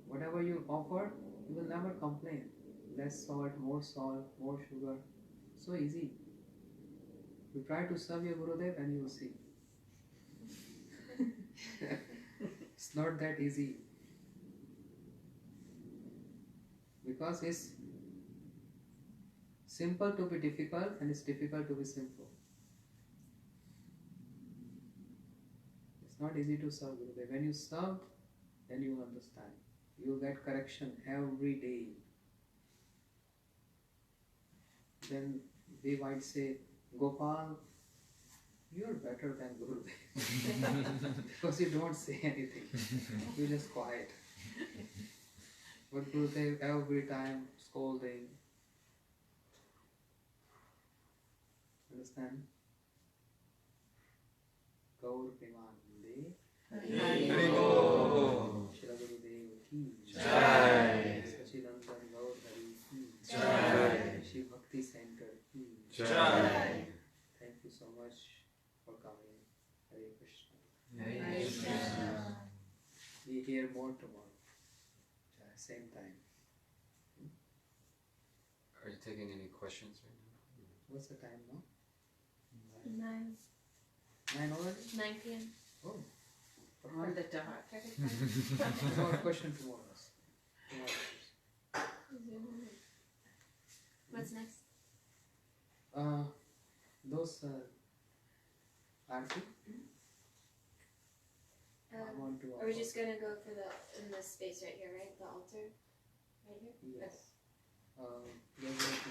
Speaker 2: Whatever you offer, you will never complain. Less salt, more sugar. So easy. You try to serve your Gurudev and you will see. It's not that easy. Because it's simple to be difficult and it's difficult to be simple. It's not easy to serve Gurudev. When you serve, then you will understand. You will get correction every day. Then they might say, Gopal, you are better than Gurudev. Because you don't say anything. You're just quiet. But Gurudev every time scolding. Understand? Gaur Primanande
Speaker 6: Haribo.
Speaker 2: Shri Gurudev ki
Speaker 6: Jai.
Speaker 2: Sachidanand Gaur Hari ki
Speaker 6: Jai.
Speaker 2: Shri Bhakti Center ki
Speaker 6: Jai.
Speaker 2: Thank you so much for coming. Hare Krishna.
Speaker 6: Hare Krishna.
Speaker 2: We hear more tomorrow. Same time.
Speaker 7: Are you taking any questions right now?
Speaker 2: What's the time now?
Speaker 3: 9
Speaker 2: already?
Speaker 3: 9 p.m.
Speaker 2: Oh.
Speaker 4: On the dot.
Speaker 3: Perfect time.
Speaker 2: Tomorrow question tomorrow.
Speaker 3: What's next?
Speaker 2: Those Aarti? I want to
Speaker 3: Are we just gonna go for in the space right here, right? The altar? Right here?
Speaker 2: Yes.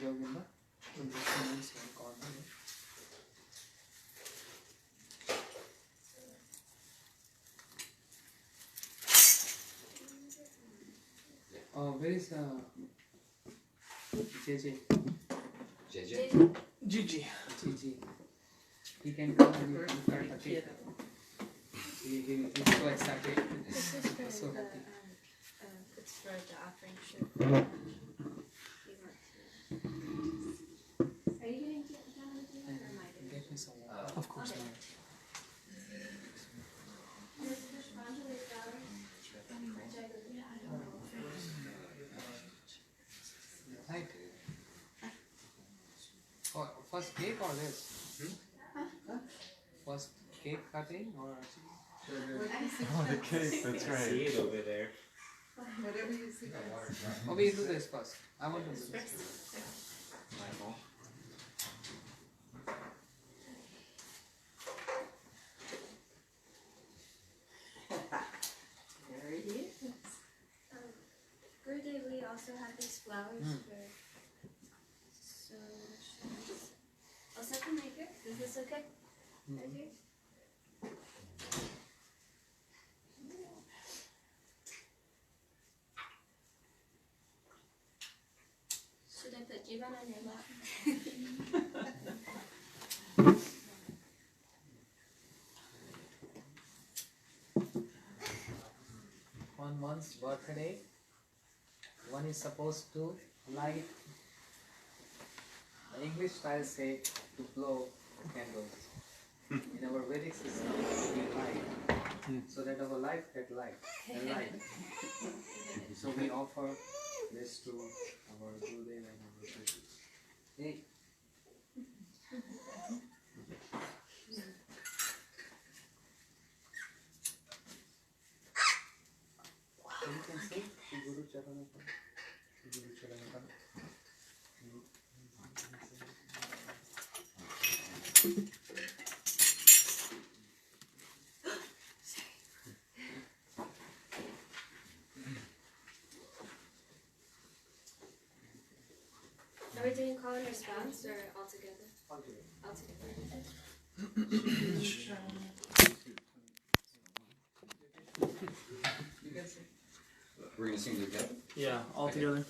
Speaker 2: Yoginda. In this moment's one corner. Where is JJ?
Speaker 7: JJ?
Speaker 2: Gigi. He can come and you can start touching. He's so excited.
Speaker 3: This is for
Speaker 2: So
Speaker 3: the,
Speaker 2: happy.
Speaker 3: it's for the offering shoot.
Speaker 2: First cake or this? First cake cutting or?
Speaker 6: Oh, the cake, that's right.
Speaker 8: See it over there.
Speaker 5: Whatever you see.
Speaker 2: Oh, we do this first. I want to do this.
Speaker 4: There it is.
Speaker 3: Gurudev, we also have these flowers for. So I'll set them right here. Is this okay? Right here. Should I put Jivan on your lap?
Speaker 2: On one's birthday, one is supposed to light, the English style say to blow candles. In our Vedic system, we light, so that our life get light and light. So we offer this to our Gurudev and our Rishis. Hey. So you can say Shri Guru Charanaka. Shri Guru Charanaka.
Speaker 3: Are we doing call and response or all together?
Speaker 2: All together.
Speaker 3: All together.
Speaker 2: You can say.
Speaker 7: We're gonna sing together.
Speaker 8: Yeah, all together.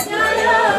Speaker 3: Jaya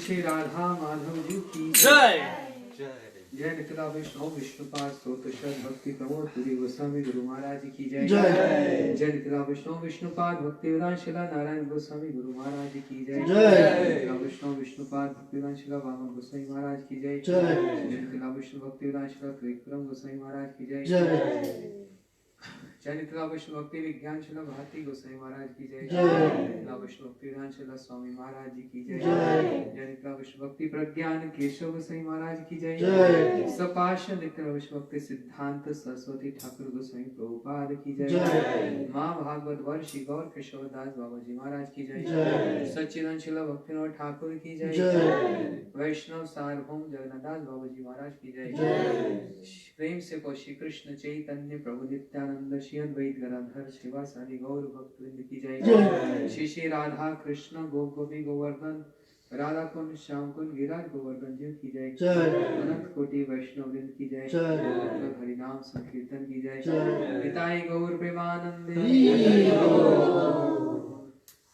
Speaker 2: Shri Radha Madhav ji की जय। जय निकला वैष्णव विष्णुपाद स्तोत्रशत भक्ति प्रमोद पुरी गोस्वामी गुरु महाराज की जय। जय निकला वैष्णव विष्णुपाद भक्ति वेदांत शिला नारायण गोस्वामी गुरु महाराज की जय। जय वैष्णव विष्णुपाद भक्ति वेदांत शिला वामन गोस्वामी महाराज की जय। जय निकला विष्णु भक्ति वेदांत शिला त्रिविक्रम गोस्वामी महाराज की जय। जय निकला वैष्णव भक्ति विज्ञान शिला भारती गोसाई महाराज की जय। निकला वैष्णव भक्ति विज्ञान शिला स्वामी महाराज जी की जय। जय निकला वैष्णव भक्ति प्रज्ञान केशव गोसाई महाराज की जय। सपाश निकला वैष्णव भक्ति सिद्धांत सरस्वती ठाकुर गोसाई प्रभुपाद की जय। माँ भागवत वर्षी गौर किशोर दास बाबा जी महाराज की जय। सच्चिदानंद शिला भक्तिनाथ ठाकुर की जय। वैष्णव सार्वभौम जगन्नाथ दास बाबा जी महाराज की जय। प्रेम से श्री कृष्ण चैतन्य प्रभु नित्यानंद श्री अद्वैत गदाधर शिवासादि गौर भक्तवृंद की जय। श्री श्री राधा कृष्ण गोपी गोवर्धन राधा कुंड श्याम कुंड गिरिराज गोवर्धन जी की जय। अनंत कोटि वैष्णव वृंद की जय। हरि नाम संकीर्तन की जय। पिताई गौर प्रेमानंदे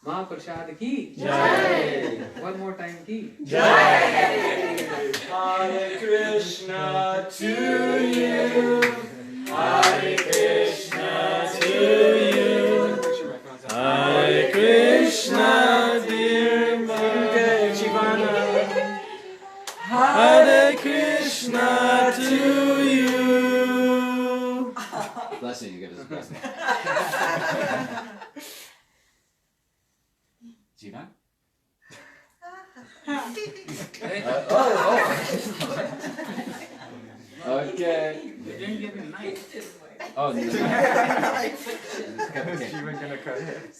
Speaker 2: माँ प्रसाद की जय। वन मोर टाइम की जय।
Speaker 6: Krishna to you. Hare Krishna to you. Hare Krishna, dear Mother Shivana. Hare Krishna to you.
Speaker 7: Blessing, you give us a blessing. Jivan? Okay.
Speaker 2: You didn't give me a knife.
Speaker 7: Oh, no.
Speaker 6: She was gonna cut it.